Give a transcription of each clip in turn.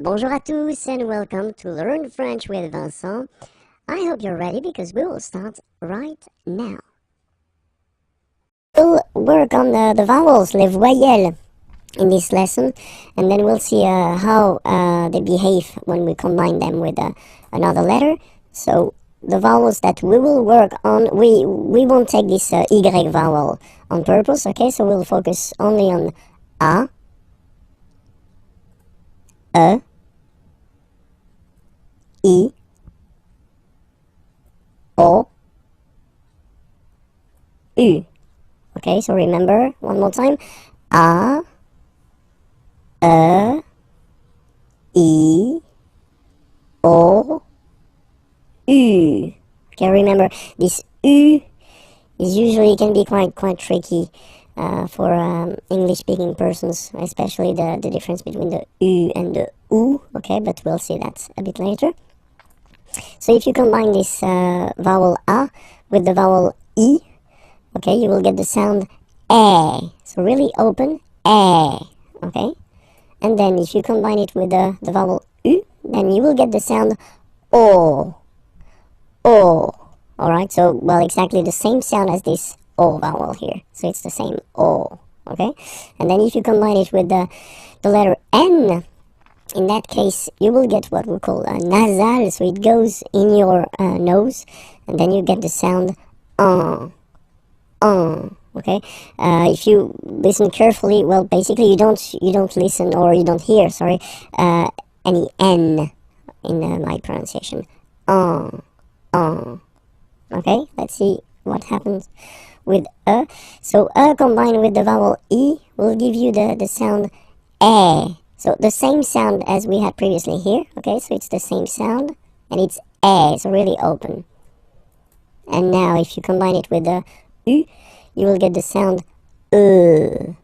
Bonjour à tous and welcome to Learn French with Vincent. I hope you're ready because we will start right now. We'll work on the vowels, les voyelles, in this lesson, and then we'll see how they behave when we combine them with another letter. So the vowels that we will work on, we won't take this Y vowel on purpose, okay? So we'll focus only on A, E, I, O, U. Okay, so remember, one more time. A, E, I, O, U. Okay, remember, this U is usually can be quite tricky for English-speaking persons, especially the difference between the U and the U, okay, but we'll see that a bit later. So if you combine this vowel A with the vowel I, okay, you will get the sound E, so really open, E, okay, and then if you combine it with the vowel U, then you will get the sound O, O, alright, so, well, exactly the same sound as this O vowel here, so it's the same O, okay, and then if you combine it with the letter N, in that case, you will get what we call a nasal, so it goes in your nose, and then you get the sound okay. If you listen carefully, well, basically you don't listen, or you don't hear, sorry, any N in my pronunciation. Okay, let's see what happens with E. So E combined with the vowel I will give you the sound E. So the same sound as we had previously here, okay, so it's the same sound, and it's E, so really open. And now if you combine it with the U, you will get the sound And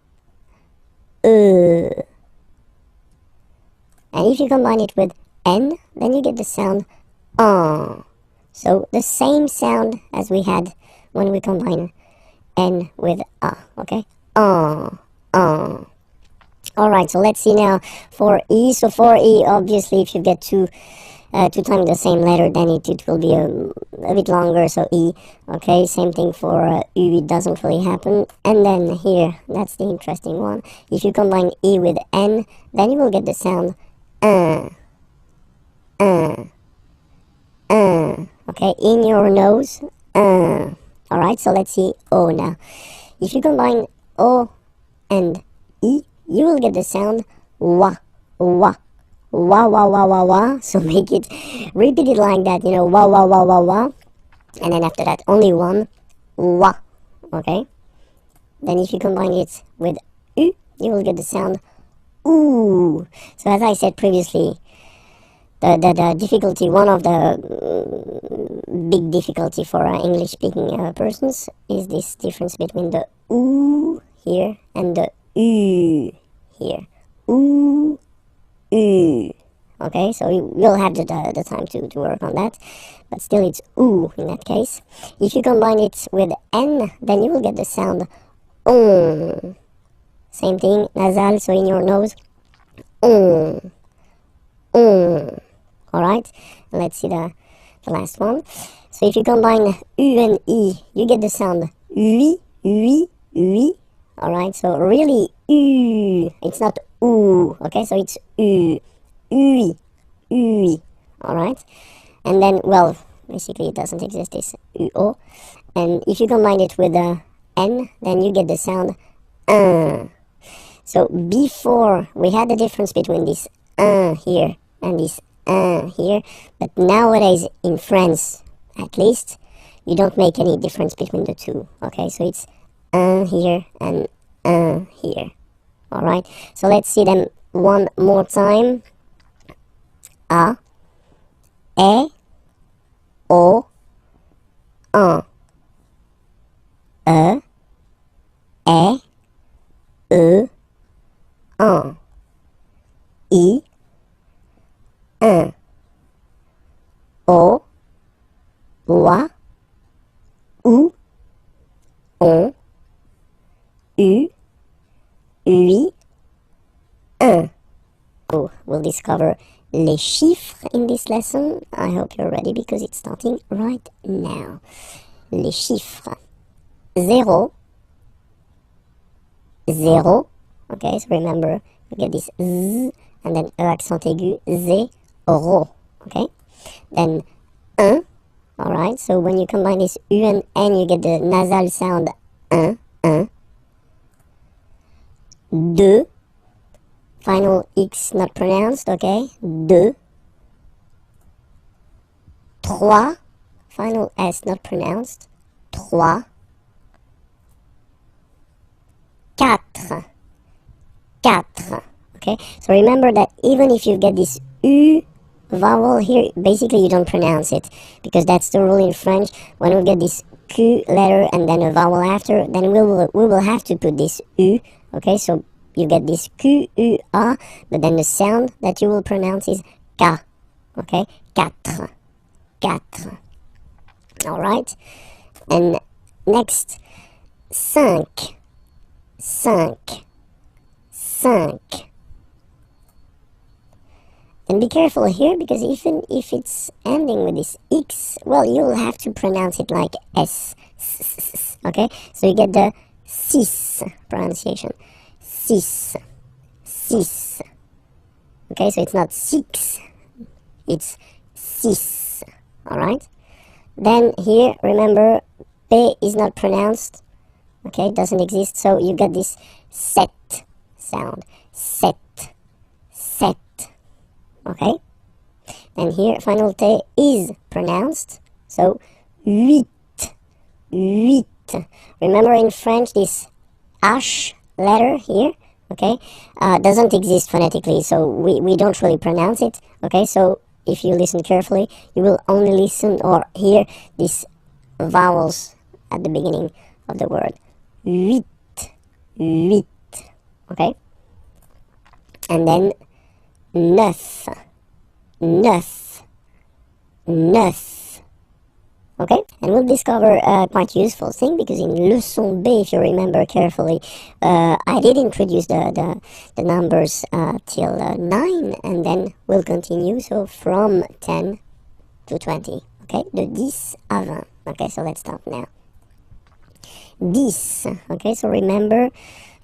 if you combine it with N, then you get the sound So the same sound as we had when we combine N with A, okay? Alright, so let's see now for E. So for E, obviously, if you get two times the same letter, then it will be a bit longer, so E. Okay, same thing for U, it doesn't really happen. And then here, that's the interesting one. If you combine E with N, then you will get the sound okay, in your nose, Alright, so let's see O now. If you combine O and E, you will get the sound wa. So repeat it like that, you know, wa. And then after that, only one, wa, okay? Then if you combine it with U, you will get the sound oo. So as I said previously, the difficulty, one of the big difficulty for English-speaking persons is this difference between the oo here and the U here. Ooh, ooh. Okay, so you'll have the time to work on that, but still it's ooh in that case. If you combine it with N, then you will get the sound Same thing, nasal, so in your nose. Alright, let's see the last one. So if you combine U and I, you get the sound oui. Alright, so really U, it's not ooh, okay, so it's U, alright, and then, well, basically it doesn't exist, this U-O, and if you combine it with the N, then you get the sound So before, we had the difference between this here and this here, but nowadays in France, at least, you don't make any difference between the two, okay, so it's here and here. Alright, so let's see them one more time. A, E, O, E, E, E, I, O, wa, U, on, U, oui, un. Oh, we'll we'll discover les chiffres in this lesson. I hope you're ready because it's starting right now. Les chiffres. 0, 0. Okay, so remember, you get this Z and then E accent aigu, zéro. Okay, then 1. Alright, so when you combine this U and N, you get the nasal sound 1, 1. 2. Final X not pronounced, okay? 2. 3. Final S not pronounced. 3. 4. 4. Okay? So remember that even if you get this U vowel here, basically you don't pronounce it, because that's the rule in French. When we get this Q letter and then a vowel after, then we will have to put this U. Okay, so you get this Q, U, A, but then the sound that you will pronounce is K. Okay, 4. 4. Alright, and next, 5. 5. 5. And be careful here, because even if it's ending with this X, well, you'll have to pronounce it like S. Okay, so you get the 6 pronunciation. 6. 6. Okay, so it's not 6, it's 6. Alright? Then here, remember, P is not pronounced. Okay, it doesn't exist, so you get this set sound. Set. Set. Okay? And here, final T is pronounced, so 8. 8. Remember in French, this H letter here, okay, doesn't exist phonetically, so we don't really pronounce it. Okay, so if you listen carefully, you will only listen or hear these vowels at the beginning of the word. 8. 8. Okay? And then 9. 9. 9. Okay, and we'll discover a quite useful thing, because in leçon B, if you remember carefully, I did introduce the numbers till 9, and then we'll continue, so from 10 to 20, okay, de 10 à 20. Okay, so let's start now. 10, okay, so remember,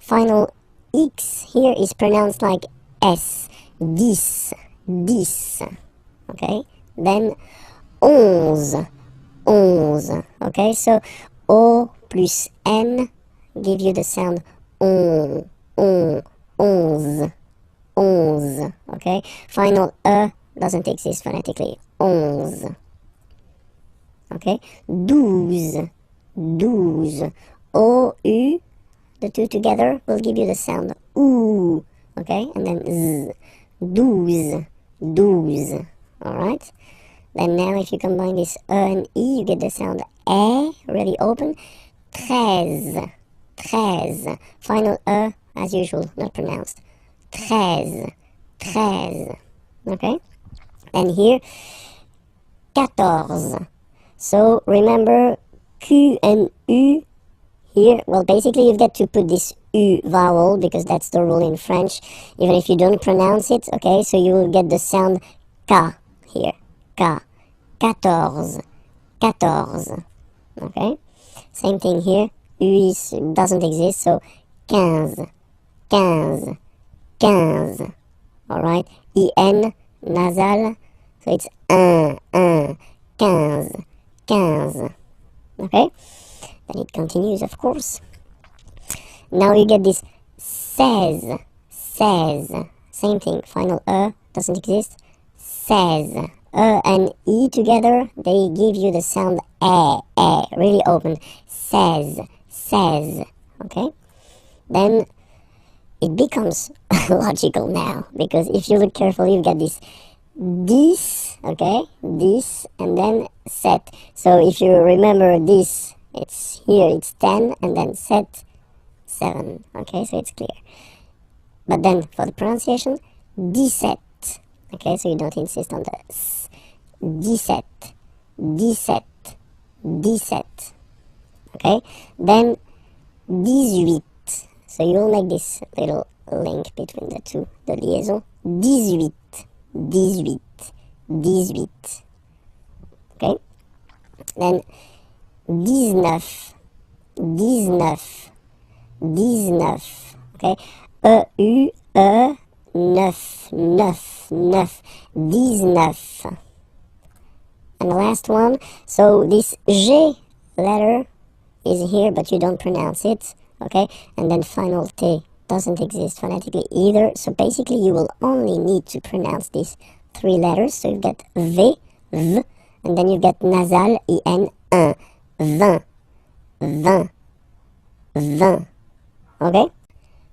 final X here is pronounced like S. 10, 10, okay, then 11. 11. Okay, so O plus N give you the sound on, 11. 11. Okay, final E doesn't exist phonetically. 11. Okay, 12. 12. O, U, the two together will give you the sound OO. Okay, and then Z. 12. 12. Alright. Then now if you combine this E and E, you get the sound E, really open. 13. 13. Final E, as usual, not pronounced. 13. 13. Okay? And here, 14. So remember, Q and U here, well, basically you get to put this U vowel, because that's the rule in French, even if you don't pronounce it, okay? So you will get the sound K here. K. 14. 14. Okay? Same thing here. U doesn't exist, so 15. 15. 15. Alright? IN, nasal, so it's 1, 1. 15. 15. Okay? Then it continues, of course. Now you get this 16. 16. Same thing. Final E doesn't exist. 16. E and E together, they give you the sound really open. 16. 16. Okay? Then it becomes logical now, because if you look carefully, you get this 10, okay? 10, and then set. So if you remember this, it's here, it's 10, and then set 7. Okay, so it's clear. But then for the pronunciation, 17. Okay, so you don't insist on the S. 17. 17. 17. Okay, then 18. So you'll make this little link between the two, the liaison. 18, 18, 18. Okay? Then 19, 19, 19. Okay? E-U-E, 9, 9, 9. 19. And the last one, so this G letter is here, but you don't pronounce it, okay? And then final T doesn't exist phonetically either, so basically you will only need to pronounce these three letters. So you get V, V, and then you get nasal, I-N, 1, 20, 20, 20, okay?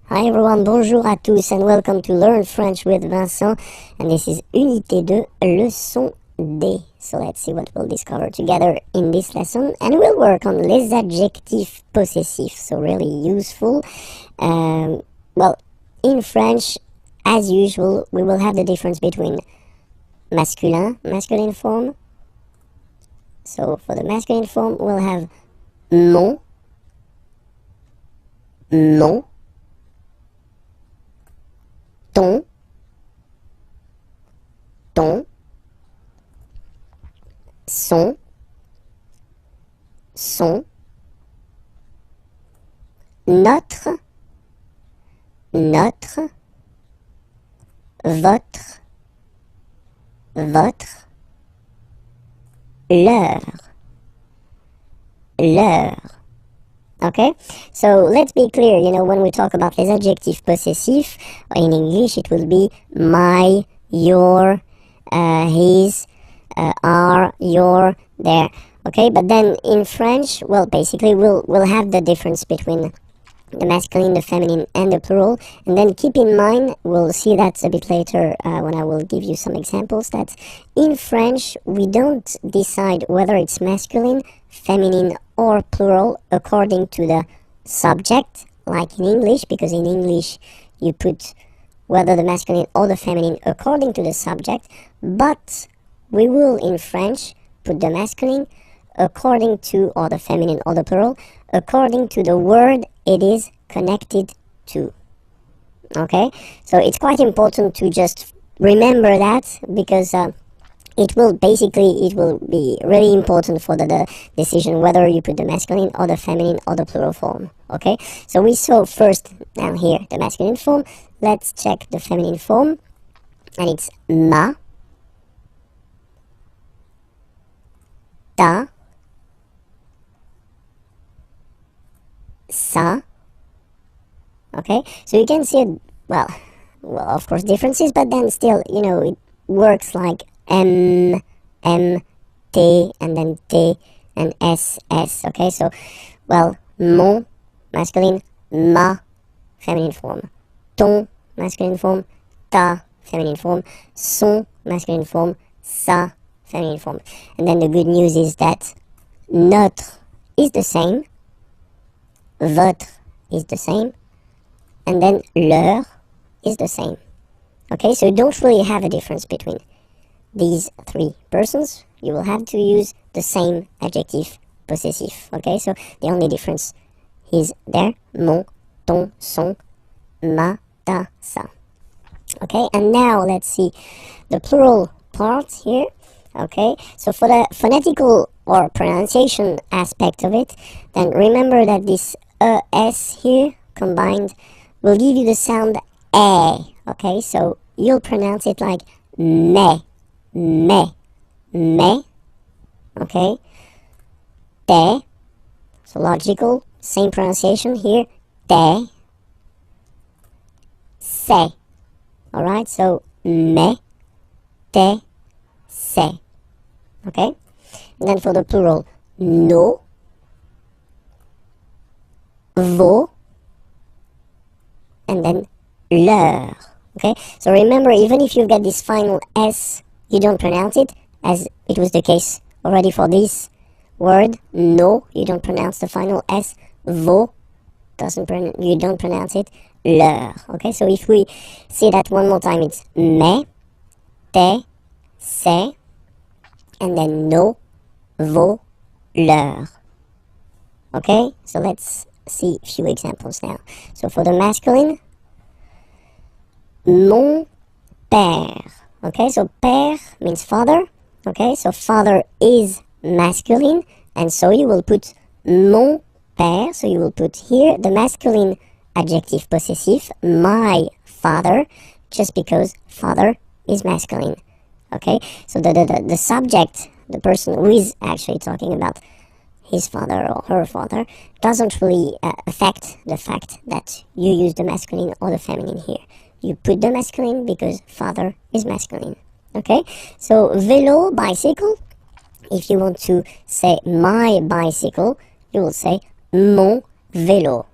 Hi everyone, bonjour à tous, and welcome to Learn French with Vincent, and this is Unité 2, leçon D. So let's see what we'll discover together in this lesson, and we'll work on les adjectifs possessifs, so really useful. Well, in French, as usual, we will have the difference between masculine form. So for the masculine form, we'll have mon, ton, son, notre, votre, leur. Okay, so let's be clear, when we talk about les adjectifs possessifs, in English it will be my, your, his, our, your, their. Okay, but then in French, well, basically we'll have the difference between the masculine, the feminine, and the plural. And then keep in mind, we'll see that a bit later when I will give you some examples, that in French we don't decide whether it's masculine, feminine, or plural according to the subject, like in English, because in English you put whether the masculine or the feminine according to the subject, but we will in French put the masculine according to, or the feminine or the plural, according to the word it is connected to. Okay, so it's quite important to just remember that, because it will be really important for the decision whether you put the masculine or the feminine or the plural form. Okay, so we saw first down here the masculine form. Let's check the feminine form, and it's ma, ta, sa. Okay, so you can see well, of course differences, but then still, it works like M, T, and then T, and S. Okay, so, well, mon, masculine, ma, feminine form, ton, masculine form, ta, feminine form, son, masculine form, sa, feminine form. And then the good news is that notre is the same, votre is the same, and then leur is the same. Okay, so you don't really have a difference between these three persons. You will have to use the same adjective possessive. Okay, so the only difference is there, mon, ton, son, ma, ta, sa. Okay, and now let's see the plural part here. Okay, so for the phonetical or pronunciation aspect of it, then remember that this S here combined will give you the sound A. Okay, so you'll pronounce it like me, okay, te, so logical, same pronunciation here, te, se, alright, so me, te, se, okay, and then for the plural, no, vos, and then leur. Okay, so remember, even if you get this final S, you don't pronounce it, as it was the case already for this word, no, you don't pronounce the final S, vos, you don't pronounce it, leur. Okay, so if we say that one more time, it's me, te, se, and then no, vos, leur. Okay, so let's see a few examples now. So for the masculine, mon père. Okay, so père means father. Okay, so father is masculine, and so you will put mon père, so you will put here the masculine adjective possessive, my father, just because father is masculine. Okay, so the subject, the person who is actually talking about his father or her father, doesn't really affect the fact that you use the masculine or the feminine here. You put the masculine because father is masculine. Okay, so vélo, bicycle. If you want to say my bicycle, you will say mon vélo.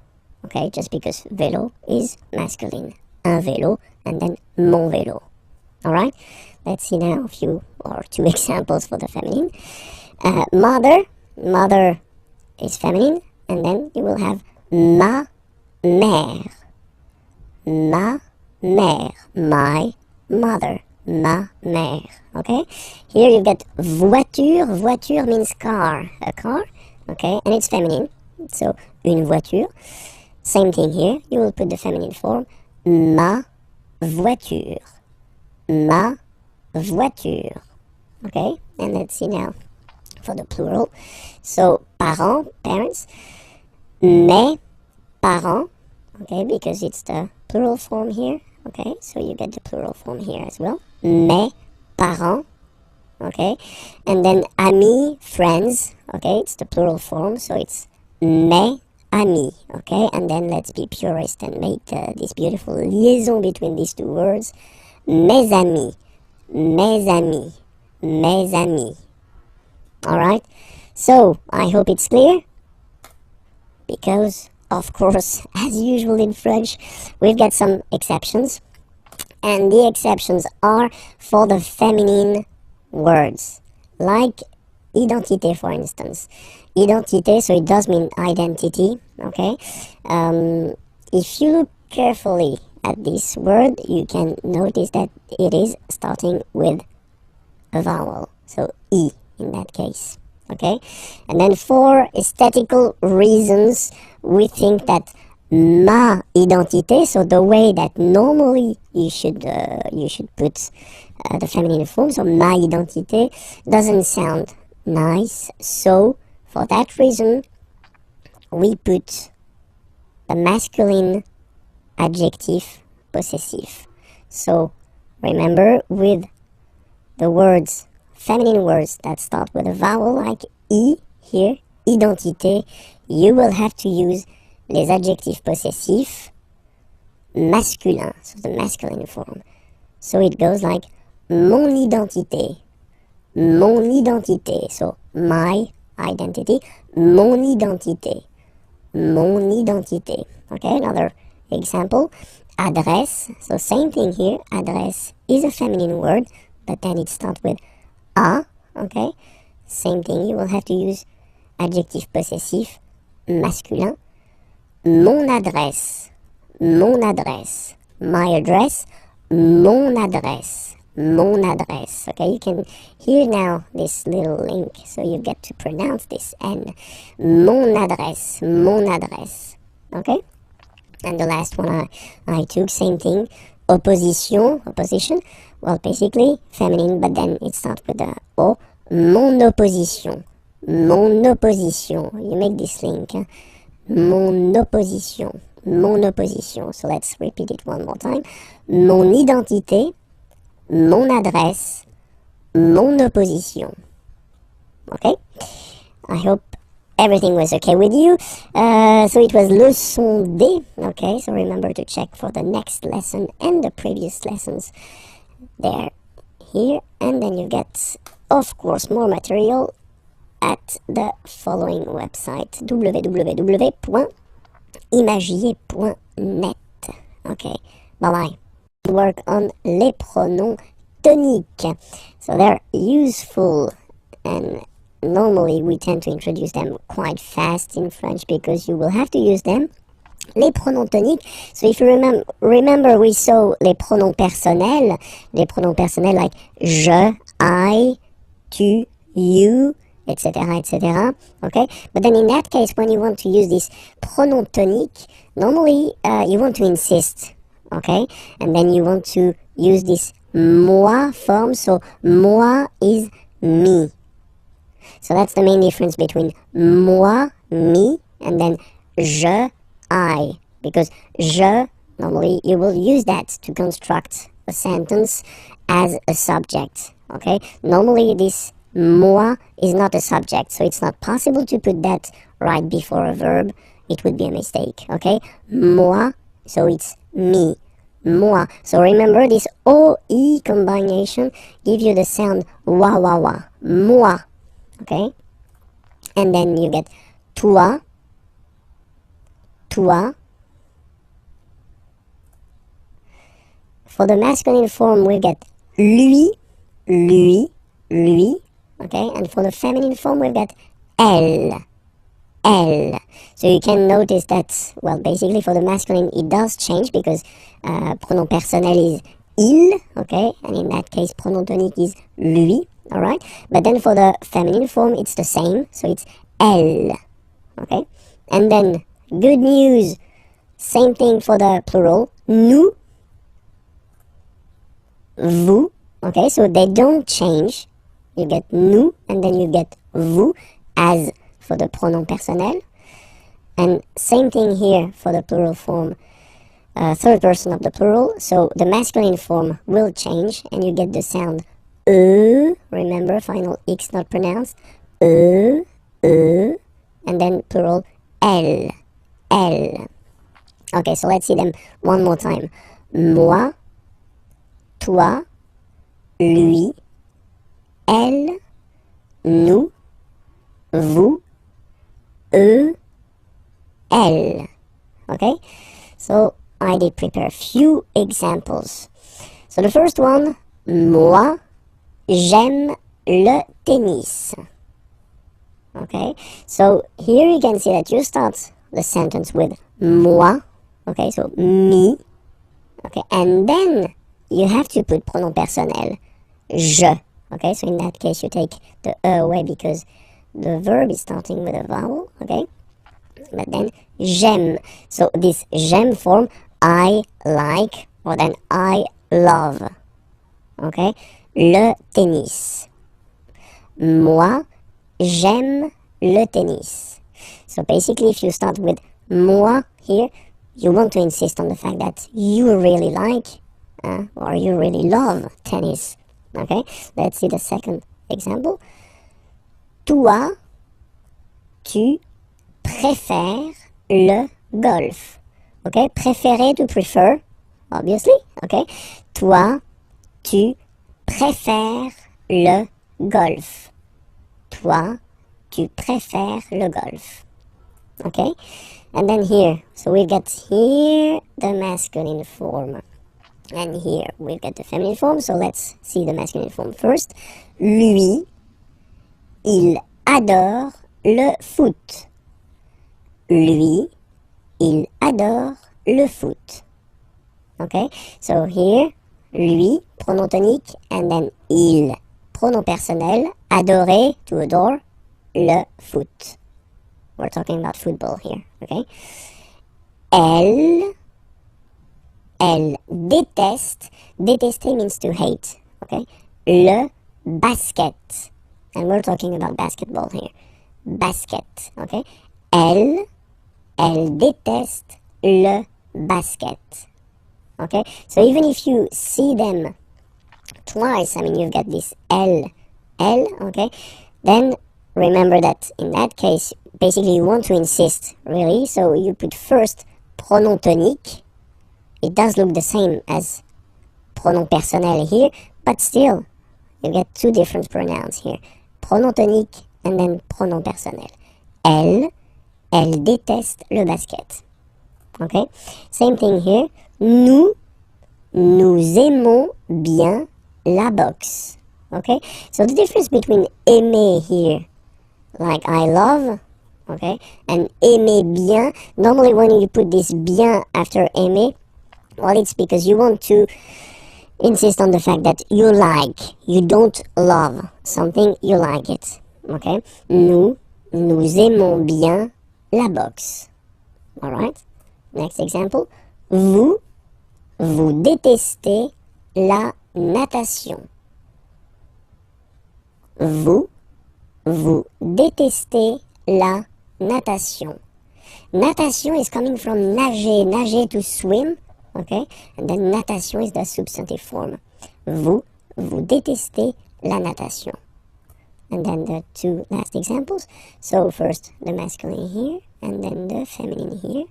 Okay, just because vélo is masculine. Un vélo and then mon vélo. Alright, let's see now a few or two examples for the feminine. Mother. Mother is feminine, and then you will have ma mère. Ma mère, my mother, ma mère. Okay, here you get voiture. Voiture means car, a car. Okay, and it's feminine, so une voiture. Same thing here, you will put the feminine form, ma voiture. Ma voiture. Okay, and let's see now for the plural. So parents, parents, mes parents, okay, because it's the plural form here. Okay, so you get the plural form here as well. Mes parents, okay, and then amis, friends, okay, it's the plural form, so it's mes amis, okay, and then let's be purist and make this beautiful liaison between these two words. Mes amis, mes amis, mes amis. Alright, so I hope it's clear, because of course, as usual in French, we've got some exceptions, and the exceptions are for the feminine words, like identité, for instance. Identité, so it does mean identity, okay? If you look carefully at this word, you can notice that it is starting with a vowel, so I in that case, okay? And then for aesthetical reasons, we think that ma identité, so the way that normally you should put the feminine form, so ma identité, doesn't sound nice, so for that reason, we put the masculine adjective possessive. So remember, with the words, feminine words that start with a vowel like I here, identité, you will have to use les adjectifs possessifs masculins, so the masculine form. So it goes like mon identité, so my identity, mon identité. Okay, another example, adresse, so same thing here, adresse is a feminine word, but then it starts with a, okay, same thing, you will have to use adjectif possessif masculin. Mon adresse, my address, mon adresse, okay, you can hear now this little link, so you get to pronounce this N, mon adresse, okay, and the last one I took, same thing, opposition, well, basically feminine, but then it starts with the O, mon opposition, you make this link, hein? Mon opposition, so let's repeat it one more time, mon identité, mon adresse, mon opposition. Okay, I hope everything was okay with you. So it was leçon D. Okay, so remember to check for the next lesson and the previous lessons there, here, and then you get, of course, more material at the following website, www.imagier.net. Okay, bye-bye. Work on les pronoms toniques. So they're useful, and normally we tend to introduce them quite fast in French because you will have to use them. Les pronoms toniques, so if you remember we saw les pronoms personnels like je, I, tu, you, etc. Okay, but then in that case, when you want to use this pronom tonique, normally you want to insist okay? And then you want to use this moi form, so moi is me. So that's the main difference between moi, me, and then je, I. Because je, normally you will use that to construct a sentence as a subject, okay? Normally this moi is not a subject, so it's not possible to put that right before a verb. It would be a mistake, okay? Moi, so it's me. Moi. So remember this OE combination give you the sound wa wa wa. Moi. Okay? And then you get toi, toi. For the masculine form, we get lui, lui, lui. Okay? And for the feminine form, we've got elle, elle. So you can notice that, well, basically for the masculine, it does change because pronom personnel is il, okay? And in that case, pronom tonique is lui, alright? But then for the feminine form, it's the same, so it's elle, okay? And then, good news, same thing for the plural, nous, vous, okay? So they don't change. You get nous, and then you get vous, as for the pronom personnel. And same thing here for the plural form, third person of the plural. So the masculine form will change, and you get the sound remember, final X not pronounced, and then plural elle, elle. Okay, so let's see them one more time. Moi, toi, lui, elle, nous, vous, eux, elle. Okay, so I did prepare a few examples. So the first one, moi, j'aime le tennis. Okay, so here you can see that you start the sentence with moi, okay, so me, okay, and then you have to put pronom personnel, je, okay, so in that case you take the e away because the verb is starting with a vowel, okay, but then j'aime, so this j'aime form, I like, or then I love, okay, le tennis. Moi, j'aime le tennis. So basically, if you start with moi here, you want to insist on the fact that you really like or you really love tennis. Okay, let's see the second example. Toi, tu préfères le golf. Okay, préférer to prefer, obviously. Okay, toi, tu préfères le golf. Toi, tu préfères le golf. Okay, and then here, so we get here the masculine form, and here we get the feminine form. So let's see the masculine form first. Lui, il adore le foot. Lui, il adore le foot. Okay, so here, lui, pronom tonique, and then il, pronom personnel, adorer, to adore, le foot. We're talking about football here, okay? Elle déteste, détester means to hate, okay? Le basket, and we're talking about basketball here. Basket, okay? Elle déteste le basket, okay? So even if you see them twice, I mean, you've got this elle, okay? Then remember that in that case, basically you want to insist, really, so you put first pronom tonique. It does look the same as pronom personnel here, but still, you get two different pronouns here. Pronom tonique and then pronom personnel. Elle déteste le basket. Okay? Same thing here. Nous aimons bien la boxe. Okay? So the difference between aimer here, like I love, okay, and aimer bien, normally when you put this bien after aimer, well, it's because you want to insist on the fact that you like, you don't love something, you like it, okay? Nous aimons bien la boxe. Alright? Next example. Vous vous détestez la natation. Vous détestez la natation. Natation is coming from nager, nager to swim, okay? And then natation is the substantive form. Vous détestez la natation. And then the two last examples. So first the masculine here, and then the feminine here.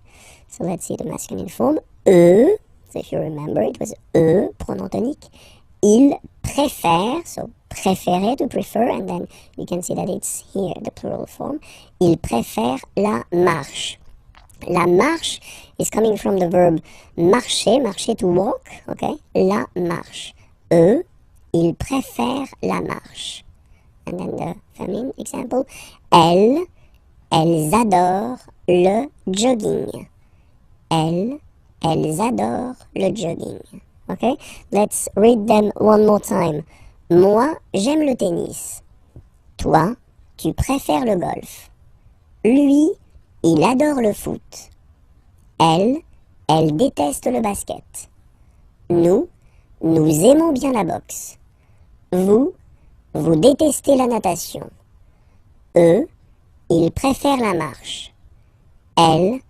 So let's see the masculine form. Eux, so if you remember, it was eux, pronom tonique. Ils préfèrent, so préférer to prefer, and then you can see that it's here, the plural form. Ils préfèrent la marche. La marche is coming from the verb marcher, marcher to walk, okay? La marche. Eux, ils préfèrent la marche. And then the feminine example. Elles adorent le jogging. Elles adorent le jogging. Okay? Let's read them one more time. Moi, j'aime le tennis. Toi, tu préfères le golf. Lui, il adore le foot. Elle déteste le basket. Nous aimons bien la boxe. Vous détestez la natation. Eux, ils préfèrent la marche. Elles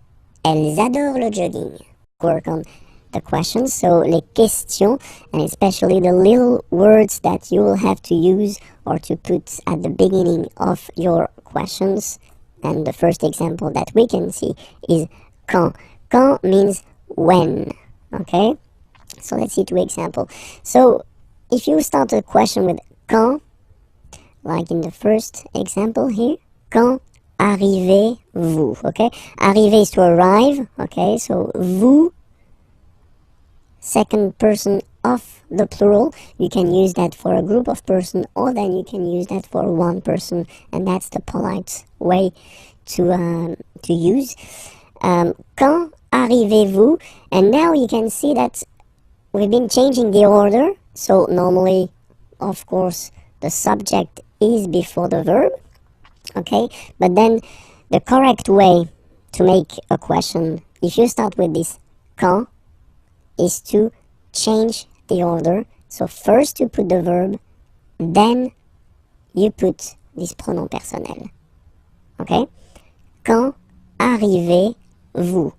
adorent le jogging. Work on the questions, so les questions, and especially the little words that you will have to use or to put at the beginning of your questions. And the first example that we can see is quand. Quand means when, okay? So let's see two examples. So if you start a question with quand, like in the first example here, quand arrivez-vous, okay? Arriver is to arrive, okay? So vous, second person of the plural, you can use that for a group of person, or then you can use that for one person, and that's the polite way to use. Quand arrivez-vous? And now you can see that we've been changing the order. So normally, of course, the subject is before the verb, okay? But then the correct way to make a question, if you start with this quand, is to change the order. So first you put the verb, then you put this pronom personnel, okay? Quand arrivez-vous?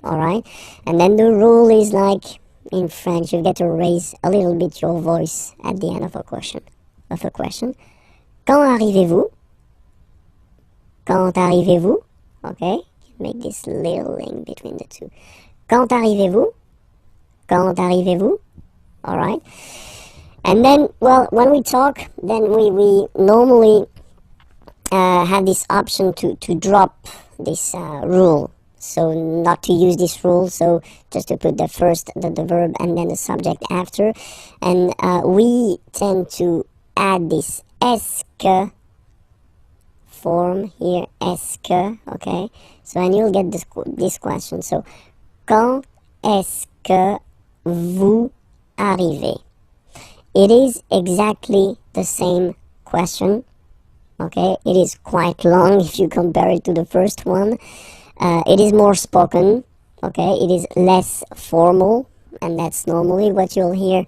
Alright? And then the rule is like in French, you get to raise a little bit your voice at the end of a question. Quand arrivez-vous? Quand arrivez-vous? Okay? Make this little link between the two. Quand arrivez-vous? Quand arrivez-vous? Alright? And then, well, when we talk, then we normally have this option to drop this rule. So not to use this rule, so just to put the first, the verb, and then the subject after. And we tend to add this est-ce que form here, est-ce que, okay? So, and you'll get this question. So, quand est-ce que vous arrivez? It is exactly the same question, okay? It is quite long if you compare it to the first one. It is more spoken, okay? It is less formal, and that's normally what you'll hear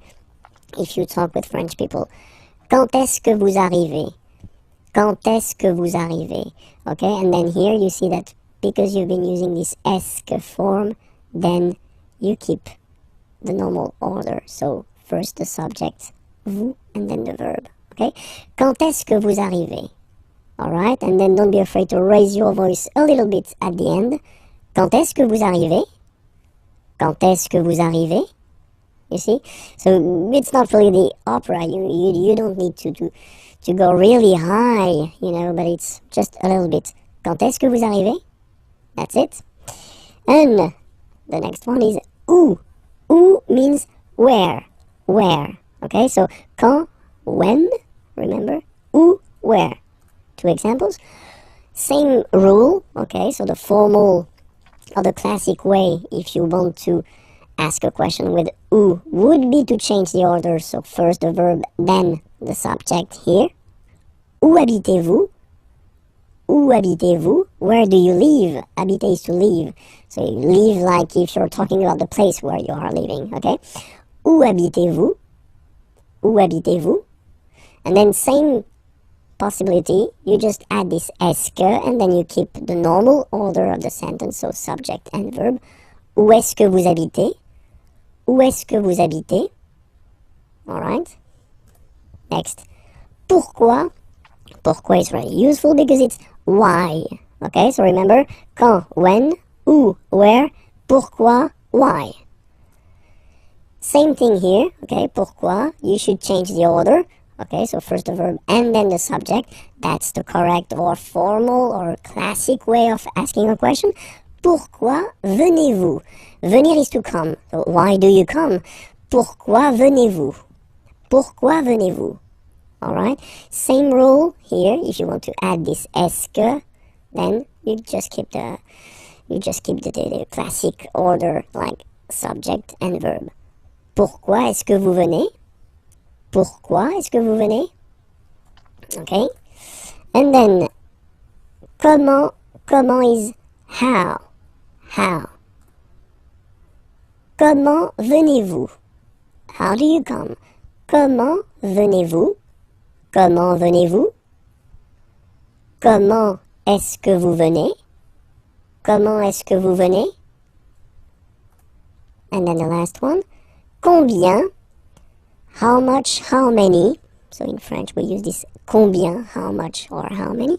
if you talk with French people. Quand est-ce que vous arrivez? Quand est-ce que vous arrivez? Okay, and then here you see that because you've been using this est-ce que form, then you keep the normal order. So first the subject, vous, and then the verb. Okay, quand est-ce que vous arrivez? Alright, and then don't be afraid to raise your voice a little bit at the end. Quand est-ce que vous arrivez? Quand est-ce que vous arrivez? You see? So it's not really the opera. You don't need to go really high, you know, but it's just a little bit. Quand est-ce que vous arrivez? That's it. And the next one is où. Où means where. Where. Okay, so quand, when, remember? Où, where. Two examples. Same rule, okay, so the formal or the classic way, if you want to ask a question with où, would be to change the order. So first the verb, then the subject here. Où habitez-vous? Où habitez-vous? Where do you live? Habiter is to live. So you live like if you're talking about the place where you are living, okay? Où habitez-vous? Où habitez-vous? And then same possibility, you just add this est-ce que, and then you keep the normal order of the sentence, so subject and verb. Où est-ce que vous habitez? Où est-ce que vous habitez? Alright. Next. Pourquoi? Pourquoi is very useful because it's why. Okay, so remember, quand, when, où, where, pourquoi, why. Same thing here, okay, pourquoi, you should change the order. Okay, so first the verb and then the subject. That's the correct or formal or classic way of asking a question. Pourquoi venez-vous? Venir is to come. So why do you come? Pourquoi venez-vous? Pourquoi venez-vous? Alright, same rule here. If you want to add this est-ce que, then you just keep the classic order like subject and verb. Pourquoi est-ce que vous venez? Pourquoi est-ce que vous venez? Okay. And then, comment is how. How. Comment venez-vous? How do you come? Comment venez-vous? Comment venez-vous? Comment est-ce que vous venez? Comment est-ce que vous venez? And then the last one. Combien? How much, how many? So in French we use this combien, how much or how many.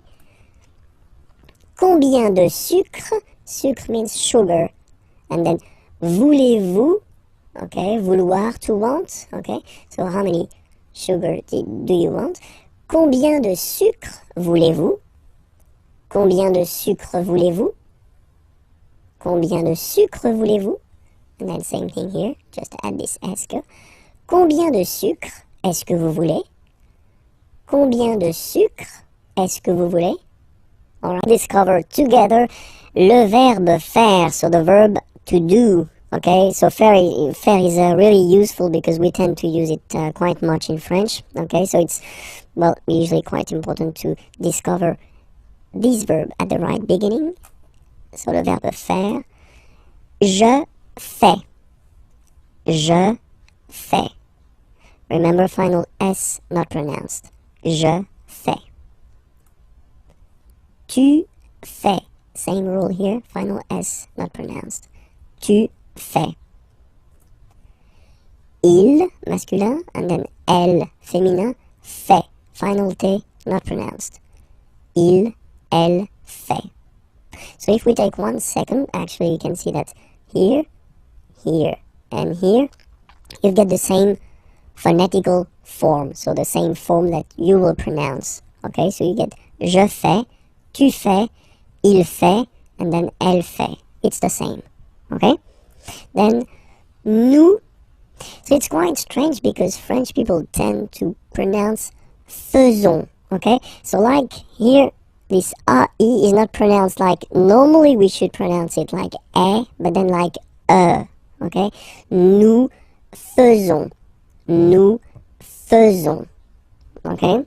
Combien de sucre? Sucre means sugar. And then voulez-vous? Okay, vouloir, to want. Okay, so how many sugar do you want? Combien de sucre voulez-vous? Combien de sucre voulez-vous? Combien de sucre voulez-vous? And then same thing here, just add this est-ce que. Combien de sucre est-ce que vous voulez? Combien de sucre est-ce que vous voulez? Alright, discover together le verbe faire, so the verb to do. Okay, so faire is really useful because we tend to use it quite much in French. Okay, so it's, well, usually quite important to discover this verb at the right beginning. So le verbe faire. Je fais. Je fais. Remember, final S not pronounced. Je fais. Tu fais. Same rule here, final S not pronounced. Tu fais. Il, masculin, and then elle, féminin, fait. Final T not pronounced. Il, elle, fait. So if we take 1 second, actually you can see that here, here, and here, you get the same phonetical form, so the same form that you will pronounce. Okay, so you get je fais, tu fais, il fait, and then elle fait. It's the same. Okay? Then nous. So it's quite strange because French people tend to pronounce faisons. Okay? So like here, this AE is not pronounced like normally we should pronounce it like E, but then like okay? Nous faisons. Nous faisons. Okay?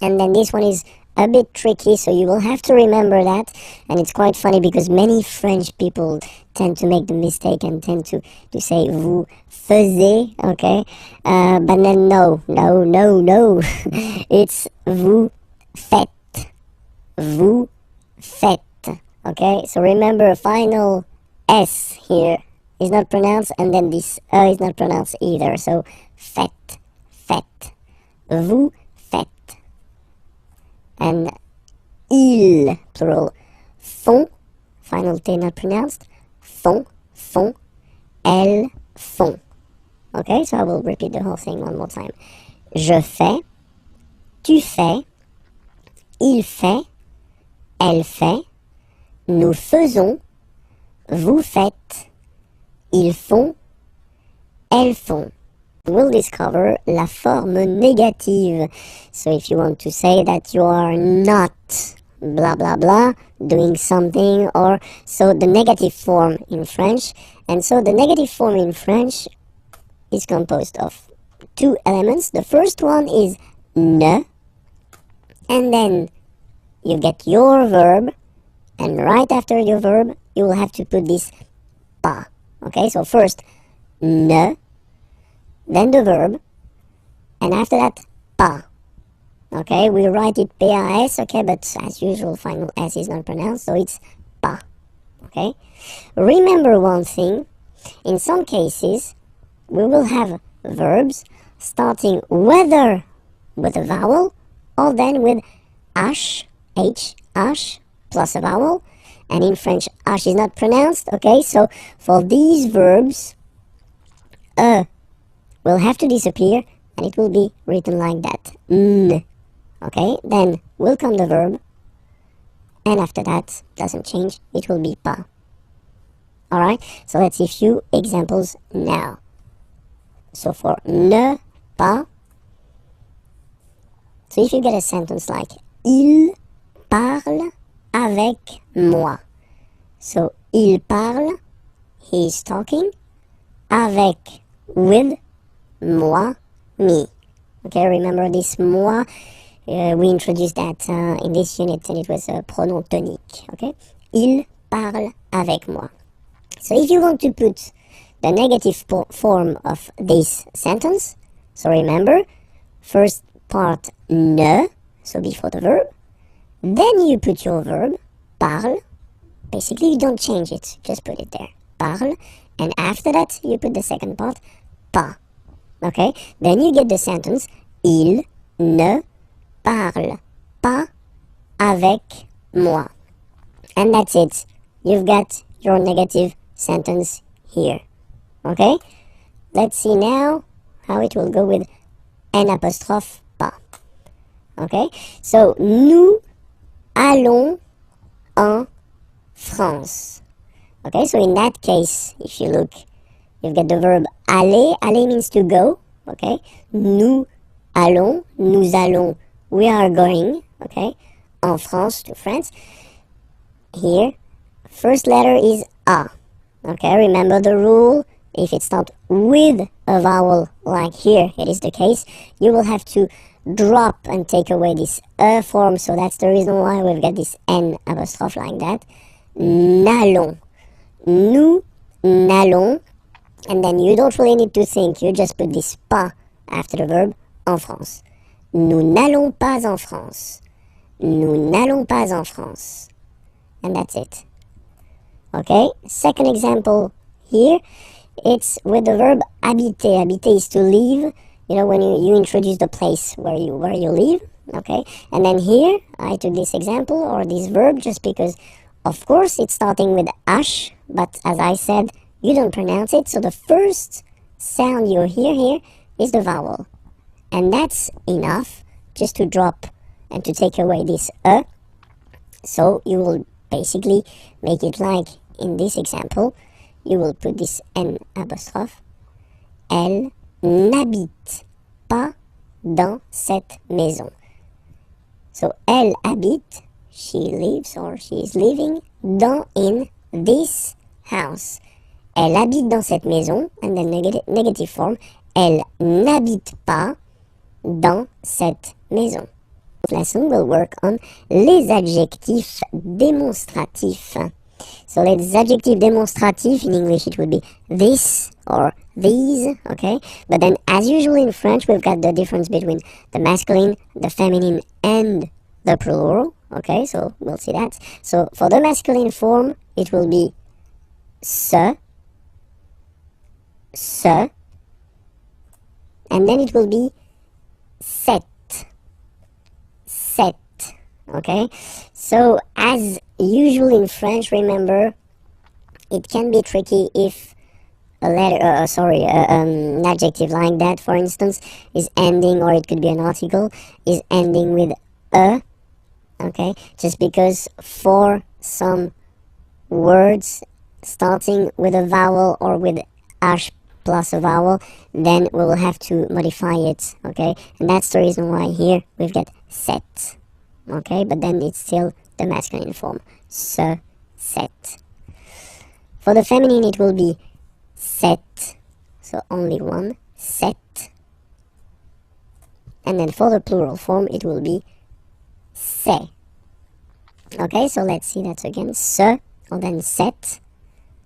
And then this one is a bit tricky, so you will have to remember that. And it's quite funny because many French people tend to make the mistake and tend to say vous faisiez, okay? But then no. It's vous faites. Vous faites. Okay? So remember, final S here is not pronounced, and then this is not pronounced either. So faites, faites. Vous faites. And ils, plural, font, final T not pronounced, font, elles font. Okay, so I will repeat the whole thing one more time. Je fais, tu fais, il fait, elle fait, nous faisons, vous faites, ils font, elles font. We'll discover la forme négative. So if you want to say that you are not blah blah blah doing something, or so the negative form in French. And so the negative form in French is composed of 2 elements. The first one is ne, and then you get your verb, and right after your verb you will have to put this pas. Okay, so first ne, then the verb, and after that pas. Okay, we write it pas, okay, but as usual final S is not pronounced, so it's pas. Okay, remember one thing, in some cases we will have verbs starting whether with a vowel or then with h, plus a vowel, and in French h is not pronounced. Okay, so for these verbs will have to disappear and it will be written like that, n. Okay, then will come the verb, and after that doesn't change, it will be pas. Alright, so let's see a few examples now. So for ne pas, so if you get a sentence like il parle avec moi, so il parle, he is talking, avec, with, moi, me. Okay, remember this moi, we introduced that in this unit and it was a pronom tonique. Okay, il parle avec moi. So if you want to put the negative form of this sentence, so remember, first part ne, so before the verb, then you put your verb, parle, basically you don't change it, just put it there, parle, and after that you put the second part, pas. Okay, then you get the sentence, il ne parle pas avec moi. And that's it, you've got your negative sentence here. Okay, let's see now how it will go with n apostrophe pas. Okay, so nous allons en France. Okay, so in that case, if you look, you've got the verb aller. Aller means to go. Okay, nous allons, we are going. Okay, en France, to France. Here, first letter is A. Okay, remember the rule. If it's not with a vowel, like here it is the case, you will have to drop and take away this form, so that's the reason why we've got this N apostrophe like that. N'allons. Nous n'allons. And then you don't really need to think, you just put this pas after the verb, en France. Nous n'allons pas en France. Nous n'allons pas en France. And that's it. Okay, second example here, it's with the verb habiter. Habiter is to live, you know, when you introduce the place where you live. Okay, and then here I took this example or this verb just because of course it's starting with h, but as I said, you don't pronounce it, so the first sound you hear here is the vowel, and that's enough just to drop and to take away this so you will basically make it like in this example, you will put this N apostrophe. Elle n'habite pas dans cette maison. So elle habite, she lives or she is living in this house. Elle habite dans cette maison, and then negative form, elle n'habite pas dans cette maison. This lesson will work on les adjectifs démonstratifs. So les adjectifs démonstratifs, in English it would be this or these, okay? But then as usual in French, we've got the difference between the masculine, the feminine, and the plural, okay? So we'll see that. So for the masculine form, it will be ce, and then it will be cette, okay? So as usual in French, remember, it can be tricky if a letter, an adjective like that, for instance, is ending, or it could be an article, is ending with a, okay? Just because for some words starting with a vowel or with h plus a vowel, then we will have to modify it, okay? And that's the reason why here we've got set, okay? But then it's still the masculine form, se, set. For the feminine, it will be set, so only one, set. And then for the plural form, it will be se. Okay, so let's see that again. Se, or then set,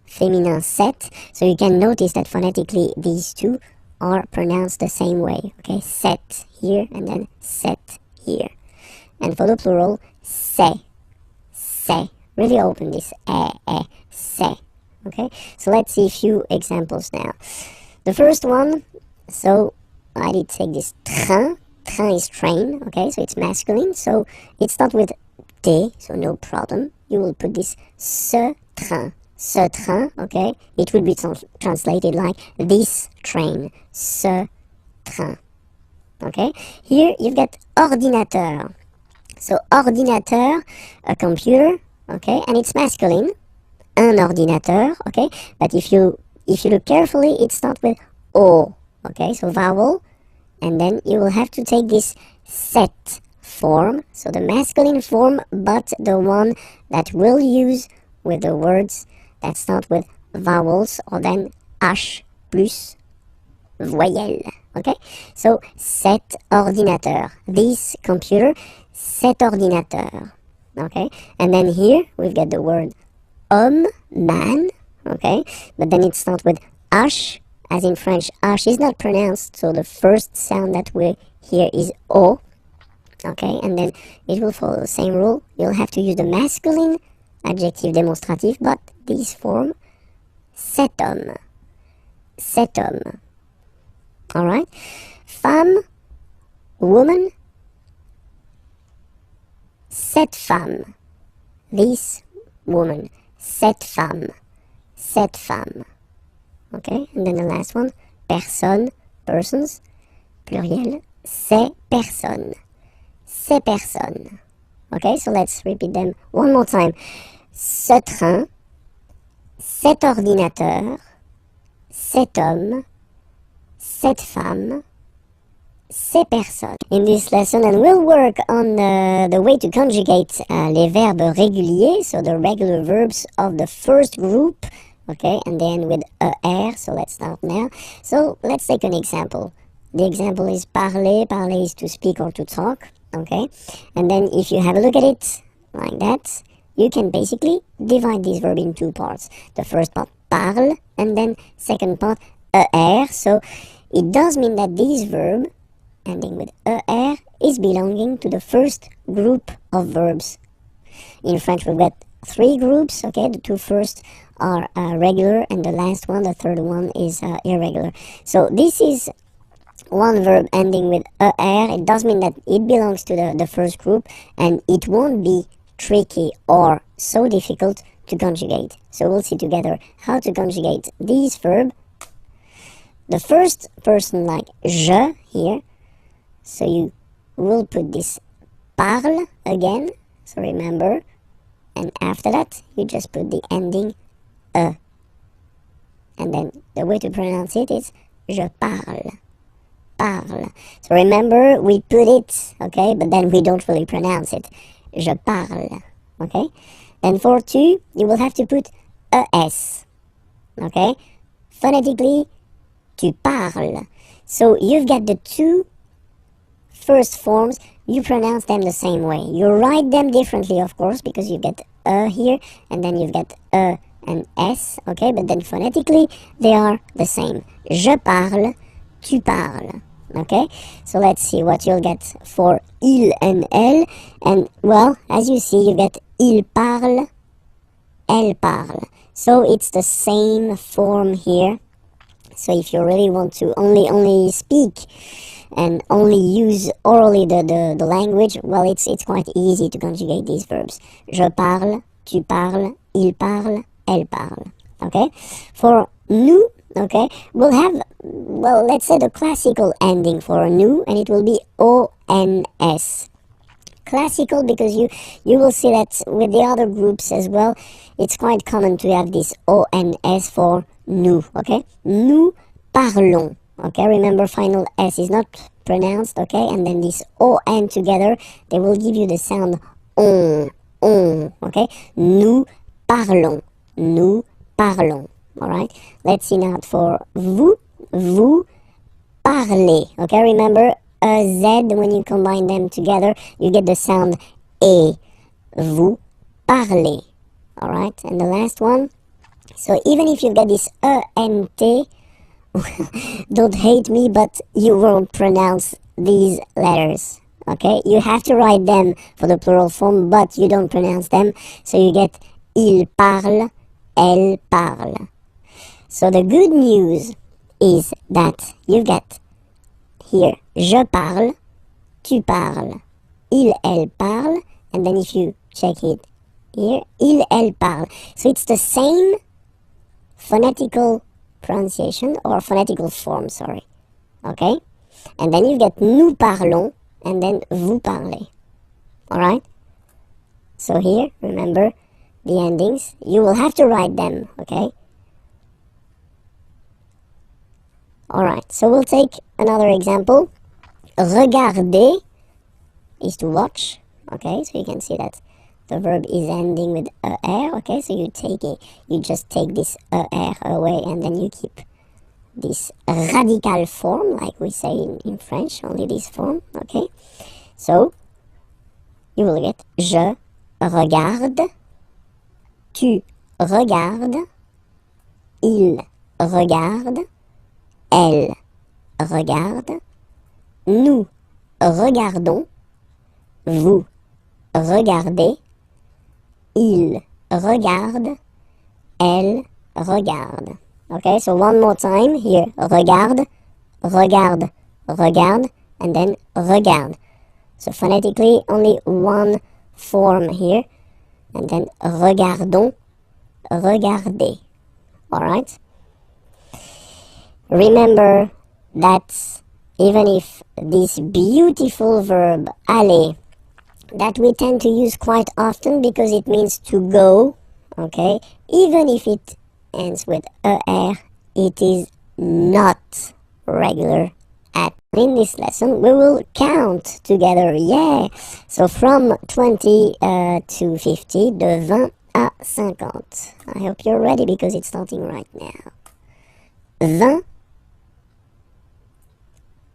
féminin set. So you can notice that phonetically these two are pronounced the same way. Okay, set here and then set here. And for the plural, c'est, c'est. Really open this, c'est. Okay, so let's see a few examples now. The first one, so I did take this train. Train is train, okay, so it's masculine, so it starts with T, so no problem. You will put this ce train, okay, it will be translated like this train, ce train, okay. Here you've got ordinateur, so ordinateur, a computer, okay, and it's masculine, un ordinateur, okay, but if you look carefully, it starts with O, okay, so vowel, and then you will have to take this set form, so the masculine form, but the one that we'll use with the words that start with vowels, or then H plus voyelle, okay? So, cet ordinateur, this computer, cet ordinateur, okay? And then here, we've got the word homme, man, okay? But then it starts with H, as in French, H is not pronounced, so the first sound that we hear is O, okay, and then it will follow the same rule. You'll have to use the masculine adjective démonstratif, but this form, cet homme, alright, femme, woman, cette femme, this woman, cette femme, okay, and then the last one, personne, persons, pluriel, ces personnes, okay, so let's repeat them one more time. Ce train, cet ordinateur, cet homme, cette femme, ces personnes. In this lesson, and we'll work on the way to conjugate les verbes réguliers, so the regular verbs of the first group, okay, and then with er, so let's start now. So let's take an example. The example is parler. Parler is to speak or to talk, okay, and then if you have a look at it like that, you can basically divide this verb in two parts. The first part, parle, and then second part, er. So it does mean that this verb ending with er is belonging to the first group of verbs. In French we've got three groups, okay, the two first are regular, and the last one, the third one, is irregular. So this is one verb ending with er. It does mean that it belongs to the first group, and it won't be tricky or so difficult to conjugate. So we'll see together how to conjugate this verb. The first person, like je here, so you will put this parle again, so remember, and after that you just put the ending e, and then the way to pronounce it is je parle, parle. So remember, we put it, okay, but then we don't really pronounce it, je parle, okay. Then for tu, you will have to put es, okay, phonetically, tu parles. So you've got the two first forms, you pronounce them the same way. You write them differently, of course, because you get here, and then you've got and s, okay, but then phonetically, they are the same. Je parle, tu parles, okay? So let's see what you'll get for il and elle, and well, as you see, you get il parle, elle parle. So it's the same form here. So if you really want to only speak and only use orally the language, well, it's quite easy to conjugate these verbs. Je parle, tu parles, il parle, elle parle. Okay? For nous, okay, we'll have, well, let's say the classical ending for nous, and it will be ons. Classical, because you will see that with the other groups as well, it's quite common to have this ons for nous, okay? Nous parlons, okay? Remember, final s is not pronounced, okay? And then this on together, they will give you the sound on, okay? Nous parlons, all right? Let's see now for vous parlez, okay? Remember, a z, when you combine them together, you get the sound e. Vous parlez, Alright, and the last one. So even if you've got this E-N-T, don't hate me, but you won't pronounce these letters. Okay, you have to write them for the plural form, but you don't pronounce them. So you get il parle, elle parle. So the good news is that you get here je parle, tu parles, il, elle parle, and then if you check it here, il, elle parle. So it's the same phonetical pronunciation or phonetical form, sorry. Okay? And then you get nous parlons and then vous parlez. Alright? So here, remember the endings. You will have to write them, okay? Alright, so we'll take another example. Regarder is to watch, okay? So you can see that the verb is ending with er, okay? So you just take this er away and then you keep this radical form, like we say in French, only this form, okay? So you will get je regarde, tu regardes, il regarde, elle regarde, nous regardons, vous regardez, il regarde, elle regarde. Okay, so one more time here. Regarde, regarde, regarde, and then regarde. So phonetically, only one form here. And then regardons, regardez. Alright? Remember that even if this beautiful verb, aller, that we tend to use quite often because it means to go, okay? Even if it ends with er, it is not regular at. In this lesson, we will count together, yeah! So from 20 to 50, de 20 à 50. I hope you're ready because it's starting right now. 20,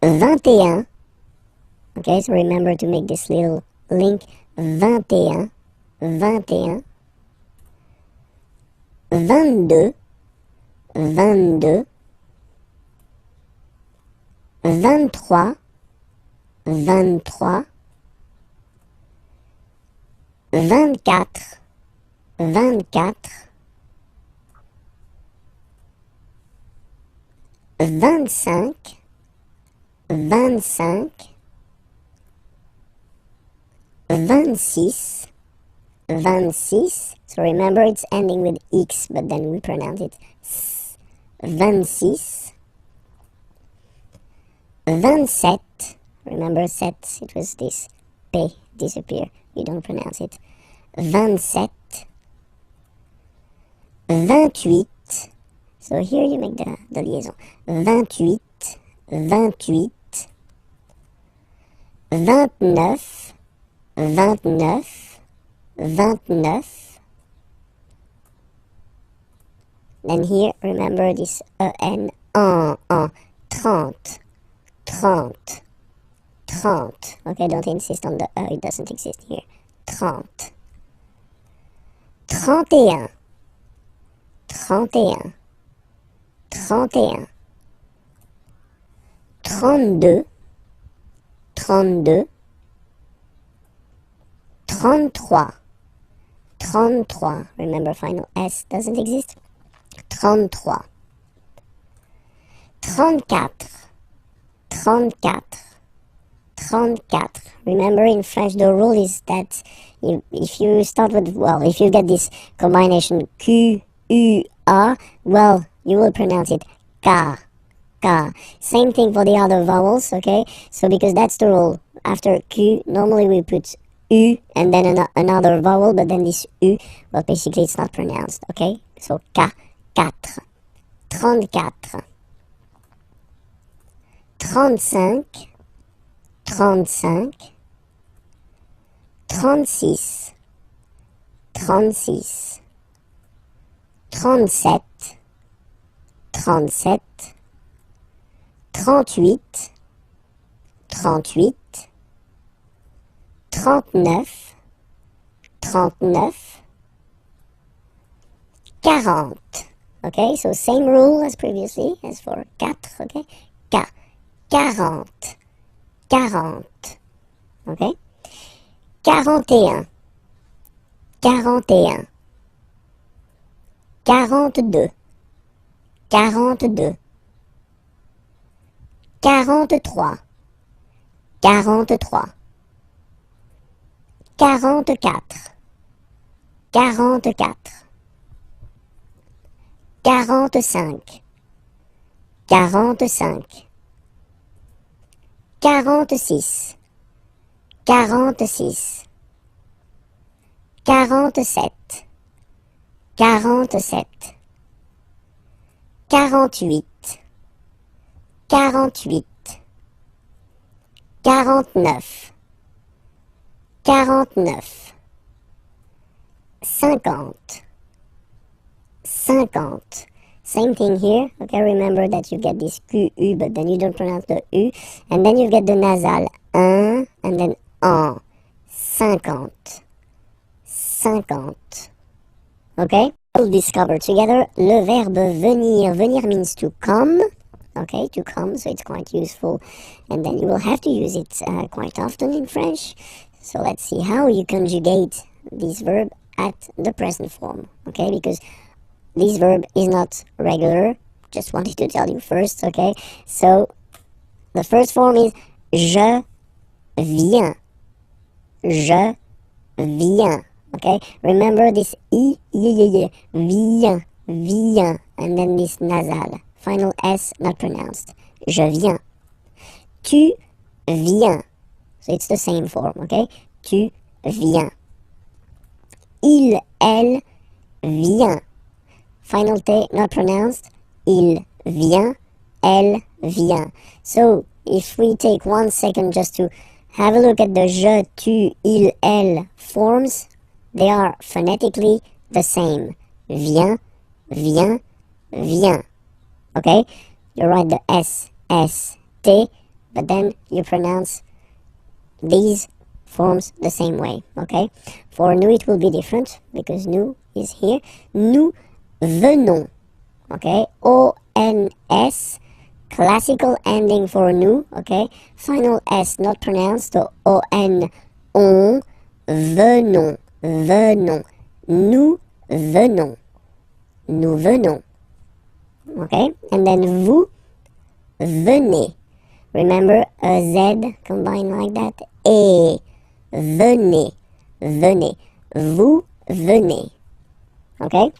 21. Okay, so remember to make this little link. 21, 21. 22, 22. 23, 23. 24, 24. 25, 25. 26, 26. So remember it's ending with X, but then we pronounce it S. 26. 27. Remember set, it was this P disappear. You don't pronounce it. 27. 28. So here you make the liaison. 28, 28. 29, 29, 29. Then here, remember this en, 30, 30, 30. Okay, don't insist on the it doesn't exist here. 30. 31, 31, 31. 32, 32. 33, 33. Remember, final S doesn't exist. 33. 34, 34, 34. Remember, in French, the rule is that if you start with, well, if you get this combination Q, U, A, well, you will pronounce it K, K. Same thing for the other vowels, okay? So because that's the rule. After Q, normally we put U and then another vowel, but then this U, well, basically it's not pronounced, okay? So K, 4, 34, 35, 35, 36, 36, 37, 37, 38, 38, 39, 39, 40. Okay, so same rule as previously, as for 4, okay? 40. 40. Okay? 41. 41. 42. 42. 43. 43. 44. 44. 45. 45. 46. 46. 47. 47. 48. 48. 49. 49. 50. 50. Same thing here. Okay, remember that you get this QU, but then you don't pronounce the U. And then you get the nasal un, and then en. 50. 50. Okay? We'll discover together le verbe venir. Venir means to come. Okay, to come, so it's quite useful. And then you will have to use it quite often in French. So let's see how you conjugate this verb at the present form. Okay, because this verb is not regular. Just wanted to tell you first, okay? So, the first form is je viens. Je viens. Okay? Remember this I, viens, viens. And then this nasal. Final S not pronounced. Je viens. Tu viens. So it's the same form, okay? Tu viens. Il, elle vient. Final T not pronounced. Il vient, elle vient. So, if we take 1 second just to have a look at the je, tu, il, elle forms, they are phonetically the same. Vient, vient, vient. Okay? You write the S, S, T, but then you pronounce these forms the same way. Okay? For nous, it will be different, because nous is here. Nous venons. Okay, O-N-S, classical ending for nous, okay, final S not pronounced, so O-N, on, venons, venons, nous venons, nous venons, okay, and then vous venez, remember a Z combined like that, et, venez, venez, vous venez, okay.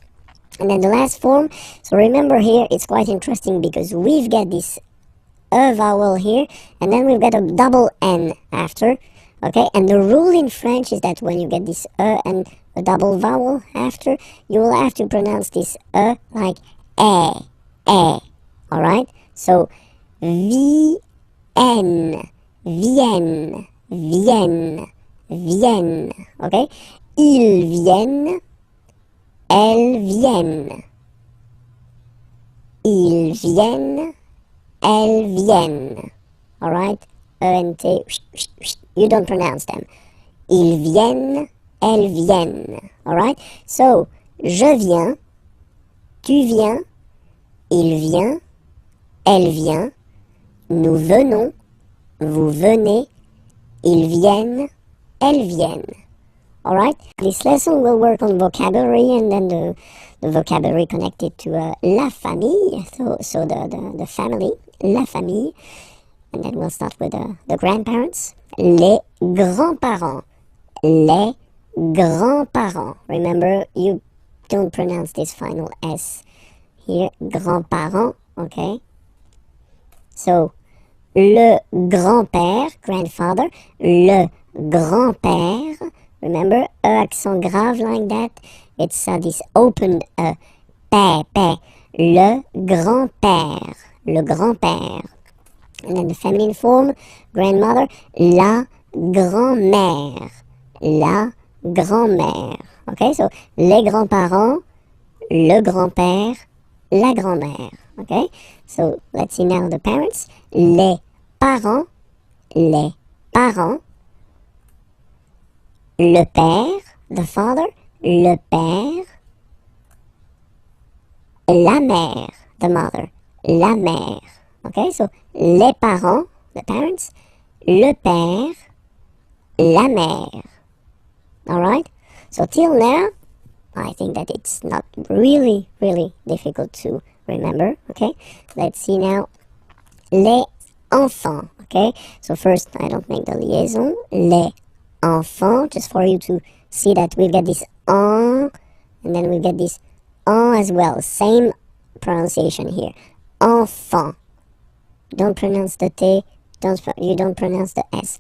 And then the last form, so remember here, it's quite interesting because we've got this E vowel here, and then we've got a double N after, okay? And the rule in French is that when you get this E and a double vowel after, you will have to pronounce this E like alright? So, vienne, vienne, vienne, vienne, okay? Ils viennent, elles viennent. Ils viennent, elles viennent. Alright? E-N-T, you don't pronounce them. Ils viennent, elles viennent. Alright? So, je viens, tu viens, il vient, elle vient, nous venons, vous venez, ils viennent, elles viennent. Alright, this lesson will work on vocabulary and then the vocabulary connected to la famille, so the family, la famille. And then we'll start with the grandparents, les grands-parents, les grands-parents. Remember, you don't pronounce this final S here, grands-parents, okay? So, le grand-père, grandfather, le grand-père. Remember, E accent grave like that. It's this open père, le grand-père, le grand-père. And then the feminine form, grandmother, la grand-mère, la grand-mère. Okay, so les grands-parents, le grand-père, la grand-mère. Okay, so let's see now the parents, les parents, le père, the father, le père, la mère, the mother, la mère. Okay, so les parents, the parents, le père, la mère. Alright, so till now, I think that it's not really difficult to remember. Okay, let's see now. Les enfants. Okay, so first I don't make the liaison. Les enfants, just for you to see that we've got this en, and then we get this en as well. Same pronunciation here. Enfant. Don't pronounce the T. You don't pronounce the S.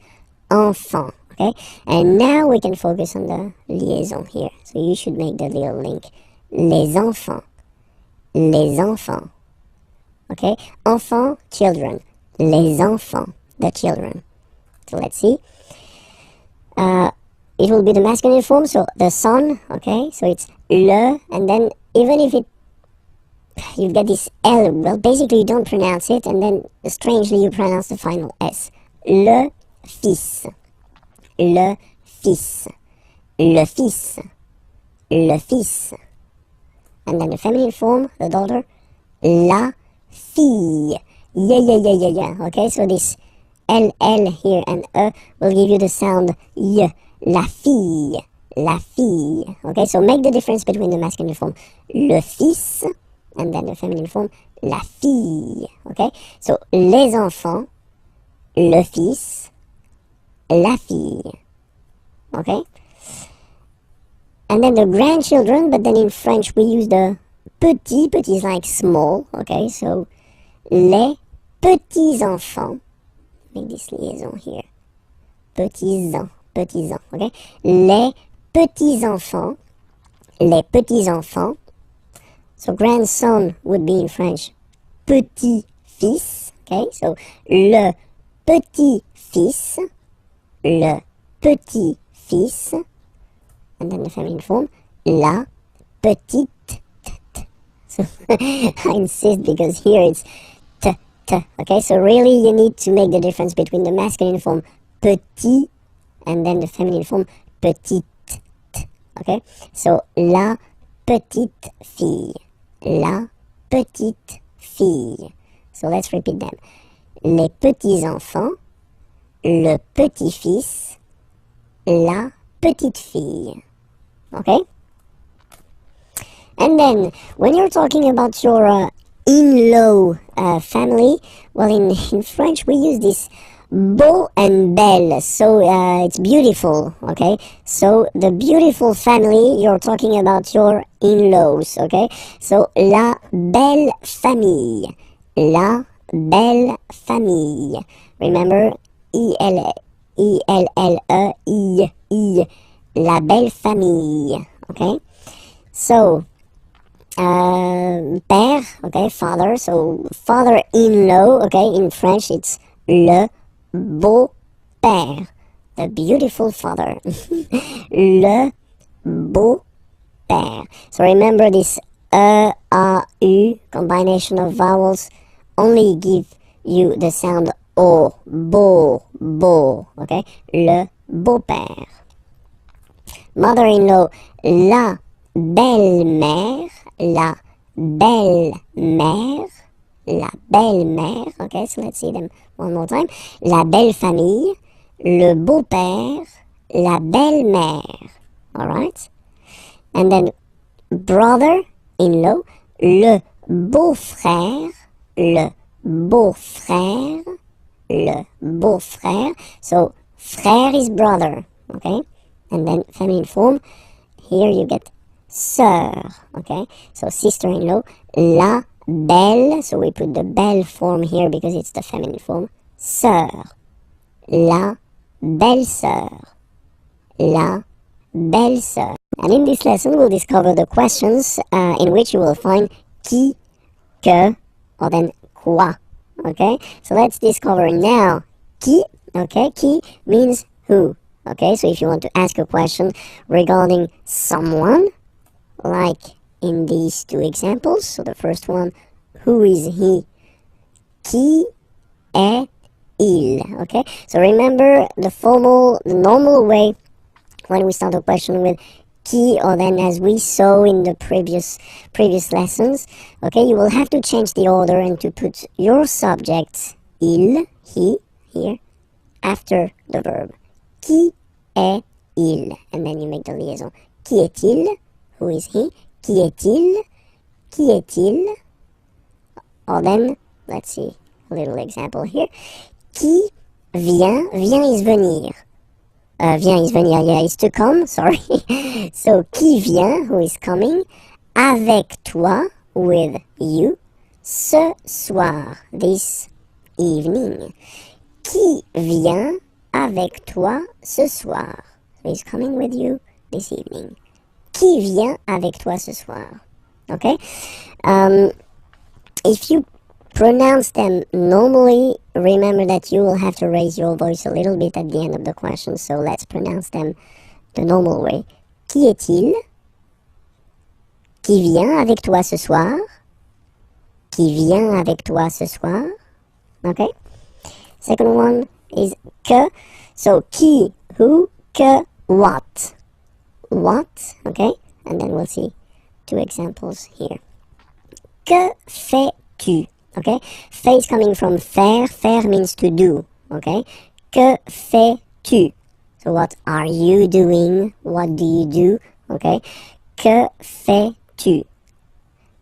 Enfant. Okay, and now we can focus on the liaison here. So you should make the little link. Les enfants. Les enfants. Okay, enfants, children. Les enfants, the children. So let's see. It will be the masculine form, so the son. Okay, so it's le, and then even if you've got this L, well, basically you don't pronounce it, and then strangely you pronounce the final S. Le fils. Le fils. Le fils. Le fils. And then the feminine form, the daughter, la fille. Yeah. Okay, so this L here and E will give you the sound Y. La fille. La fille. Okay, so make the difference between the masculine form, le fils, and then the feminine form, la fille. Okay, so les enfants, le fils, la fille. Okay, and then the grandchildren, but then in French we use the petit. Petit is like small. Okay, so les petits enfants. Make this liaison here. Petits enfants. Okay, les petits enfants. Les petits enfants. So grandson would be in French petit fils. Okay, so le petit fils. Le petit fils, and then the feminine form, la petite. So I insist because here it's t. Okay, so really you need to make the difference between the masculine form petit and then the feminine form petite. Okay, so la petite fille. La petite fille. So let's repeat them. Les petits enfants, le petit-fils, la petite fille. Okay? And then, when you're talking about your in-law family, well, in French we use this beau and belle, so it's beautiful, okay? So, the beautiful family, you're talking about your in-laws, okay? So, la belle famille. La belle famille. Remember, I-I, la belle famille, okay? So, père, okay, father, so father-in-law, okay, in French it's le beau-père, the beautiful father, le beau-père. So remember this E, A, U combination of vowels only give you the sound O, beau, okay, le beau-père. Mother-in-law, la belle-mère, la belle-mère, la belle-mère, okay, so let's see them one more time. La belle-famille, le beau-père, la belle-mère, alright? And then brother-in-law, le beau-frère, le beau-frère, le beau-frère, so frère is brother, okay? And then feminine form, here you get sœur, okay? So sister-in-law, la belle, so we put the belle form here because it's the feminine form, sœur, la belle-sœur, la belle-sœur. And in this lesson we'll discover the questions in which you will find qui, que, or then quoi, okay? So let's discover now qui, okay? Qui means who. Okay, so if you want to ask a question regarding someone, like in these two examples, so the first one, who is he? Qui est-il? Okay, so remember the normal way when we start a question with qui, or then as we saw in the previous lessons, okay, you will have to change the order and to put your subject, il, he, here, after the verb. Qui est-il? And then you make the liaison. Qui est-il? Who is he? Qui est-il? Qui est-il? Or then, let's see a little example here. Qui vient? Vient is venir. Vient is venir, yeah, is to come, sorry. So, qui vient, who is coming, avec toi, with you, ce soir, this evening. Qui vient avec toi ce soir? So, he's coming with you this evening. Qui vient avec toi ce soir? Okay? If you pronounce them normally, remember that you will have to raise your voice a little bit at the end of the question, so let's pronounce them the normal way. Qui est-il? Qui vient avec toi ce soir? Qui vient avec toi ce soir? Okay? Second one is que. So, qui, who, que, what. What, okay? And then we'll see two examples here. Que fais-tu? Okay, fais is coming from faire. Faire means to do. Okay, que fais-tu? So what are you doing? What do you do? Okay, que fais-tu?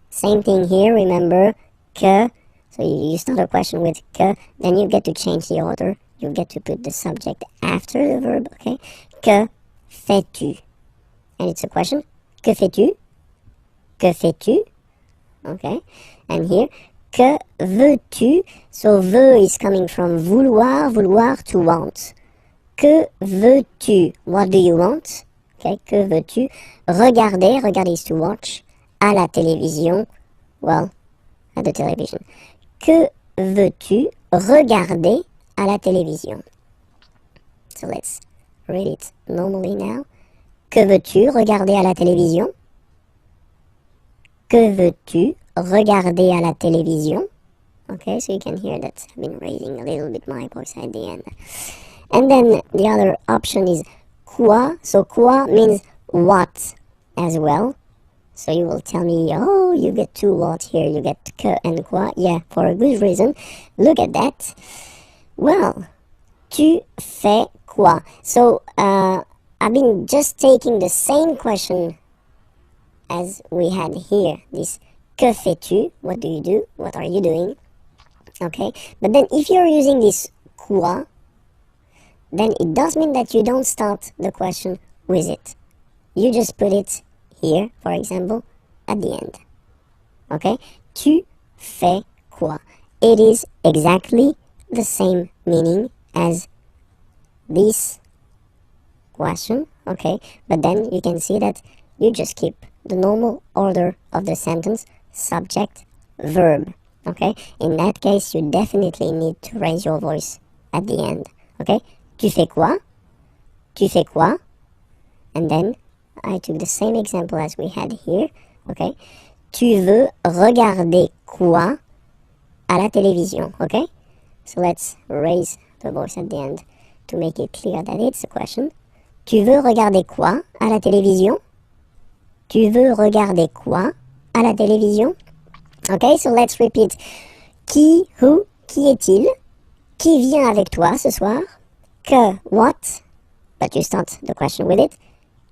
Same thing here. Remember, que. So you start a question with que, then you get to change the order. You get to put the subject after the verb. Okay, que fais-tu? And it's a question. Que fais-tu? Que fais-tu? Okay, and here. Que veux-tu? So veux is coming from vouloir, vouloir to want. Que veux-tu? What do you want? Okay, que veux-tu? Regarder, regarder is to watch. À la télévision, well, at the television. Que veux-tu? Regarder à la télévision. So let's read it normally now. Que veux-tu? Regarder à la télévision. Que veux-tu? Regarder à la télévision. Okay, so you can hear that I've been raising a little bit my voice at the end. And then the other option is quoi. So quoi means what as well. So you will tell me, oh, you get two what here, you get que and quoi. Yeah, for a good reason. Look at that. Well, tu fais quoi? So I've been just taking the same question as we had here, this que fais-tu? What do you do? What are you doing? Okay, but then if you're using this quoi, then it does mean that you don't start the question with it. You just put it here, for example, at the end. Okay, tu fais quoi? It is exactly the same meaning as this question, okay, but then you can see that you just keep the normal order of the sentence, subject, verb, okay? In that case, you definitely need to raise your voice at the end, okay? Tu fais quoi? Tu fais quoi? And then, I took the same example as we had here, okay? Tu veux regarder quoi à la télévision, okay? So let's raise the voice at the end to make it clear that it's a question. Tu veux regarder quoi à la télévision? Tu veux regarder quoi à la télévision? Okay, so let's repeat. Qui, who, qui est-il? Qui vient avec toi ce soir? Que, what? But you start the question with it.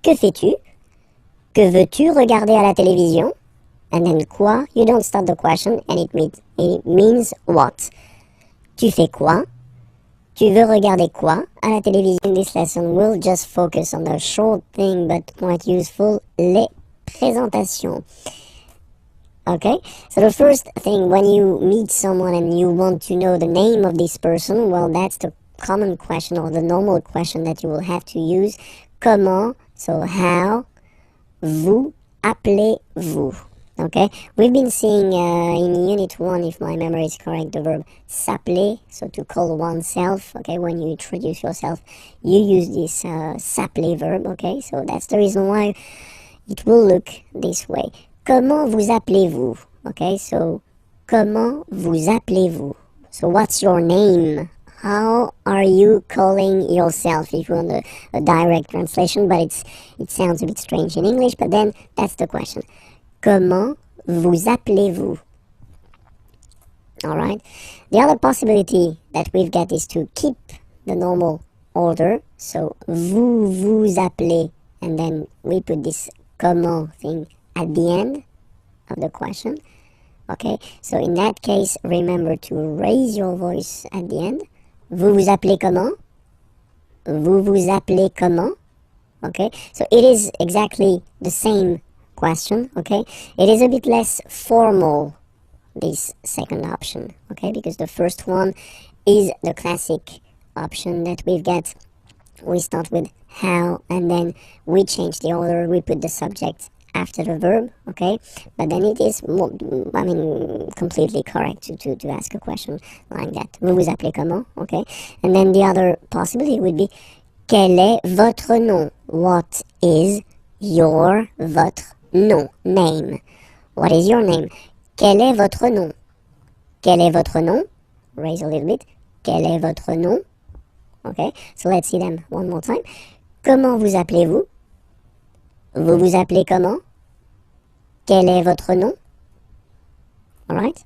Que fais-tu? Que veux-tu regarder à la télévision? And then quoi? You don't start the question and it means what? Tu fais quoi? Tu veux regarder quoi à la télévision? In this lesson, we'll just focus on the short thing but quite useful, les présentations. Okay, so the first thing when you meet someone and you want to know the name of this person, well, that's the common question or the normal question that you will have to use. Comment, so how, vous appelez-vous? Okay, we've been seeing in Unit 1, if my memory is correct, the verb s'appeler, so to call oneself. Okay, when you introduce yourself, you use this s'appeler verb. Okay, so that's the reason why it will look this way. Comment vous appelez-vous? Okay, so comment vous appelez-vous? So what's your name? how are you calling yourself? If you want a direct translation, but it sounds a bit strange in English, but then that's the question. Comment vous appelez-vous? Alright. The other possibility that we've got is to keep the normal order. So, vous vous appelez, and then we put this comment thing at the end of the question. Okay, so in that case, remember to raise your voice at the end. Vous vous appelez comment? Vous vous appelez comment? Okay, so it is exactly the same question, okay? It is a bit less formal, this second option, okay? Because the first one is the classic option that we've got. We start with how, and then we change the order, we put the subject after the verb, okay? But then it is, completely correct to ask a question like that. Vous vous appelez comment, okay? And then the other possibility would be, quel est votre nom? What is votre nom? Name. What is your name? Quel est votre nom? Quel est votre nom? Raise a little bit. Quel est votre nom? Okay, so let's see them one more time. Comment vous appelez-vous? Vous vous appelez comment? Quel est votre nom? Alright.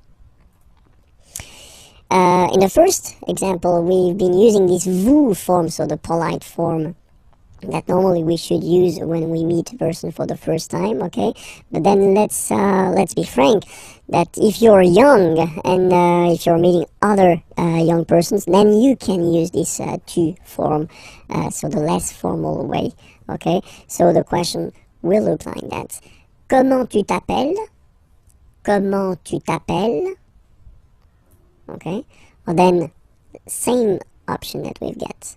In the first example, we've been using this vous form, so the polite form that normally we should use when we meet a person for the first time, okay? But then let's be frank, that if you're young and if you're meeting other young persons, then you can use this tu form, so the less formal way, okay? So the question will look like that. Comment tu t'appelles? Comment tu t'appelles? Okay? Or then, same option that we've got.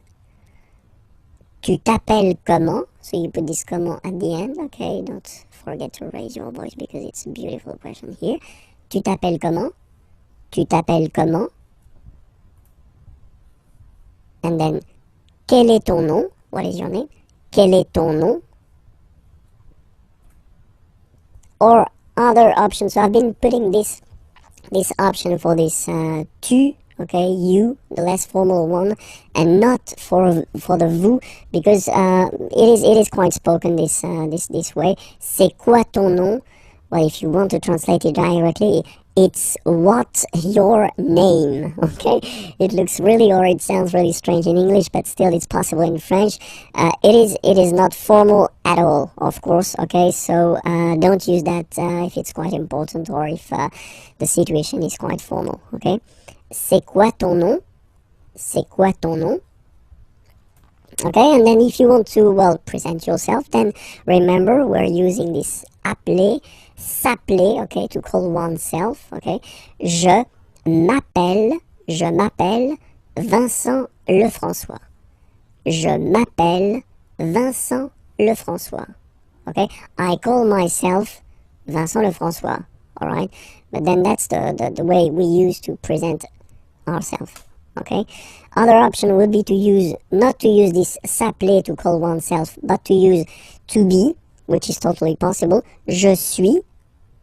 Tu t'appelles comment? So you put this comment at the end, okay? Don't forget to raise your voice because it's a beautiful question here. Tu t'appelles comment? Tu t'appelles comment? And then, quel est ton nom? What is your name? Quel est ton nom? Or other options. So I've been putting this option for this tu, okay, you, the less formal one, and not for the vous, because it is quite spoken this way. C'est quoi ton nom? Well, if you want to translate it directly, it's what's your name, okay? It looks really, or it sounds really strange in English, but still it's possible in French. It is not formal at all, of course, okay? So don't use that if it's quite important or if the situation is quite formal, okay? C'est quoi ton nom? C'est quoi ton nom? Okay, and then if you want to, well, present yourself, then remember we're using this appeler, s'appeler, okay, to call oneself, okay. Je m'appelle Vincent Lefrançois. Je m'appelle Vincent Lefrançois. Okay, I call myself Vincent Lefrançois, alright? But then that's the way we use to present ourselves. Okay. Other option would be to use, not to use this s'appeler to call oneself, but to use to be, which is totally possible. Je suis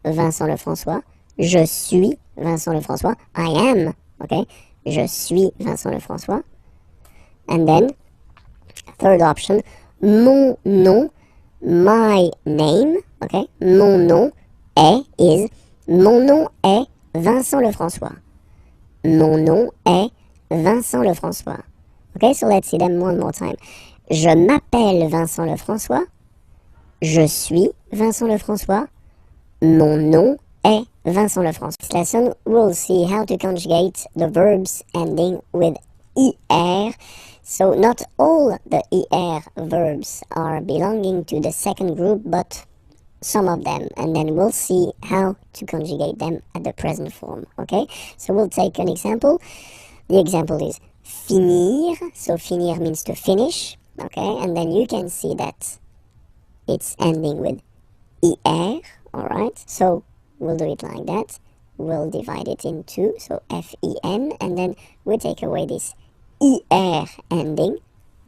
Vincent Lefrançois. Je suis Vincent Lefrançois. I am, okay. Je suis Vincent Lefrançois. And then, third option, mon nom, my name, okay. Mon nom est Vincent Lefrançois. Mon nom est Vincent Lefrançois. Okay, so let's see them one more time. Je m'appelle Vincent Lefrançois. Je suis Vincent Lefrançois. Mon nom est Vincent Lefrançois. This lesson, we'll see how to conjugate the verbs ending with er. So not all the er verbs are belonging to the second group, but some of them, and then we'll see how to conjugate them at the present form, okay? So we'll take an example. The example is finir. So finir means to finish, okay? And then you can see that it's ending with er, alright? So we'll do it like that. We'll divide it in two, so F-E-N, and then we take away this er ending,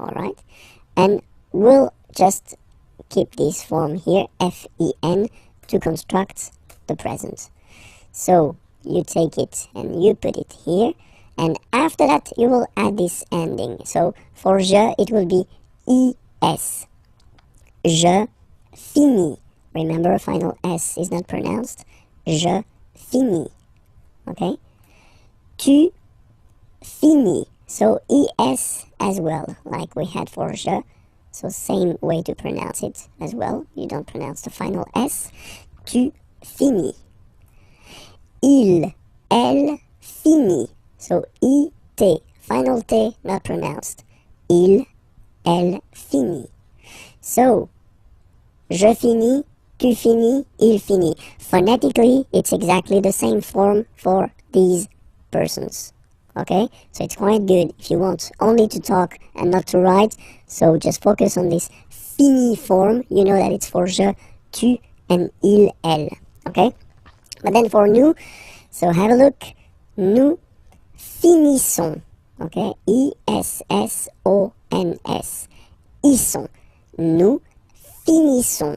alright? And we'll just keep this form here, F-E-N, to construct the present. So you take it and you put it here, And after that, you will add this ending. So for je, it will be es. Je finis. Remember, final S is not pronounced. Je finis. Okay? Tu finis. So es as well, like we had for je. So same way to pronounce it as well. You don't pronounce the final S. Tu finis. Il, elle finit. So it, final T not pronounced. Il, elle finit. So, je finis, tu finis, il finit. Phonetically, it's exactly the same form for these persons. Okay? So it's quite good if you want only to talk and not to write. So just focus on this fini form. You know that it's for je, tu, and il, elle. Okay? But then for nous, so have a look. Nous finissons. Okay? I-S-S-O-N-S. Ils sont. Nous finissons.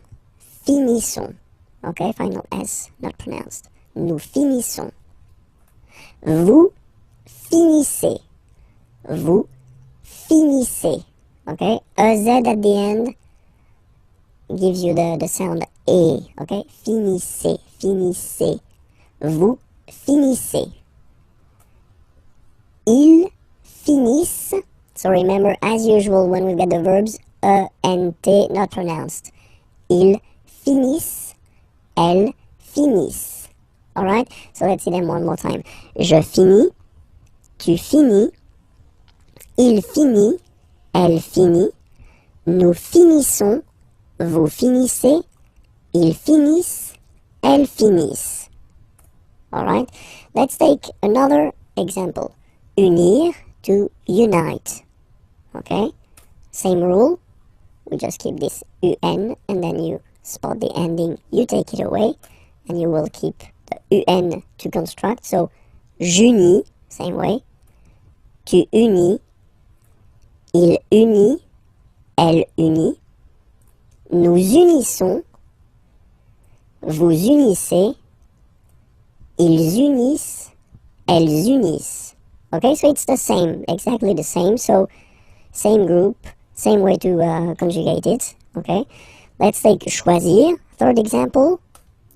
Finissons. Okay? Final S, not pronounced. Nous finissons. Vous finissez. Vous finissez. Okay? A Z at the end gives you the sound E. Okay? Finissez. Finissez. Vous finissez. Ils finissent. So remember, as usual, when we get the verbs, E and T not pronounced. Ils finissent. Elles finissent. Alright? So let's see them one more time. Je finis. Tu finis. Il finit. Elle finit. Nous finissons. Vous finissez. Ils finissent. Elles finissent. Alright? Let's take another example. Unir to unite. Okay? Same rule. We just keep this UN and then you spot the ending. You take it away and you will keep the UN to construct. So, j'unis, same way. Tu unis. Il unit. Elle unit. Nous unissons. Vous unissez. Ils unissent. Elles unissent. Okay, so it's the same, exactly the same. So, same group, same way to conjugate it. Okay, let's take choisir. Third example,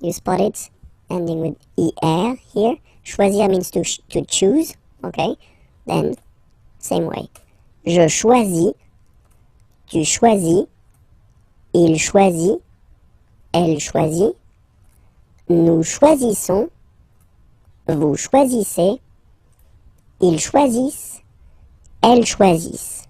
you spot it, ending with er here. Choisir means to choose. Okay, then same way. Je choisis. Tu choisis. Il choisit. Elle choisit. Nous choisissons. Vous choisissez. Ils choisissent. Elles choisissent.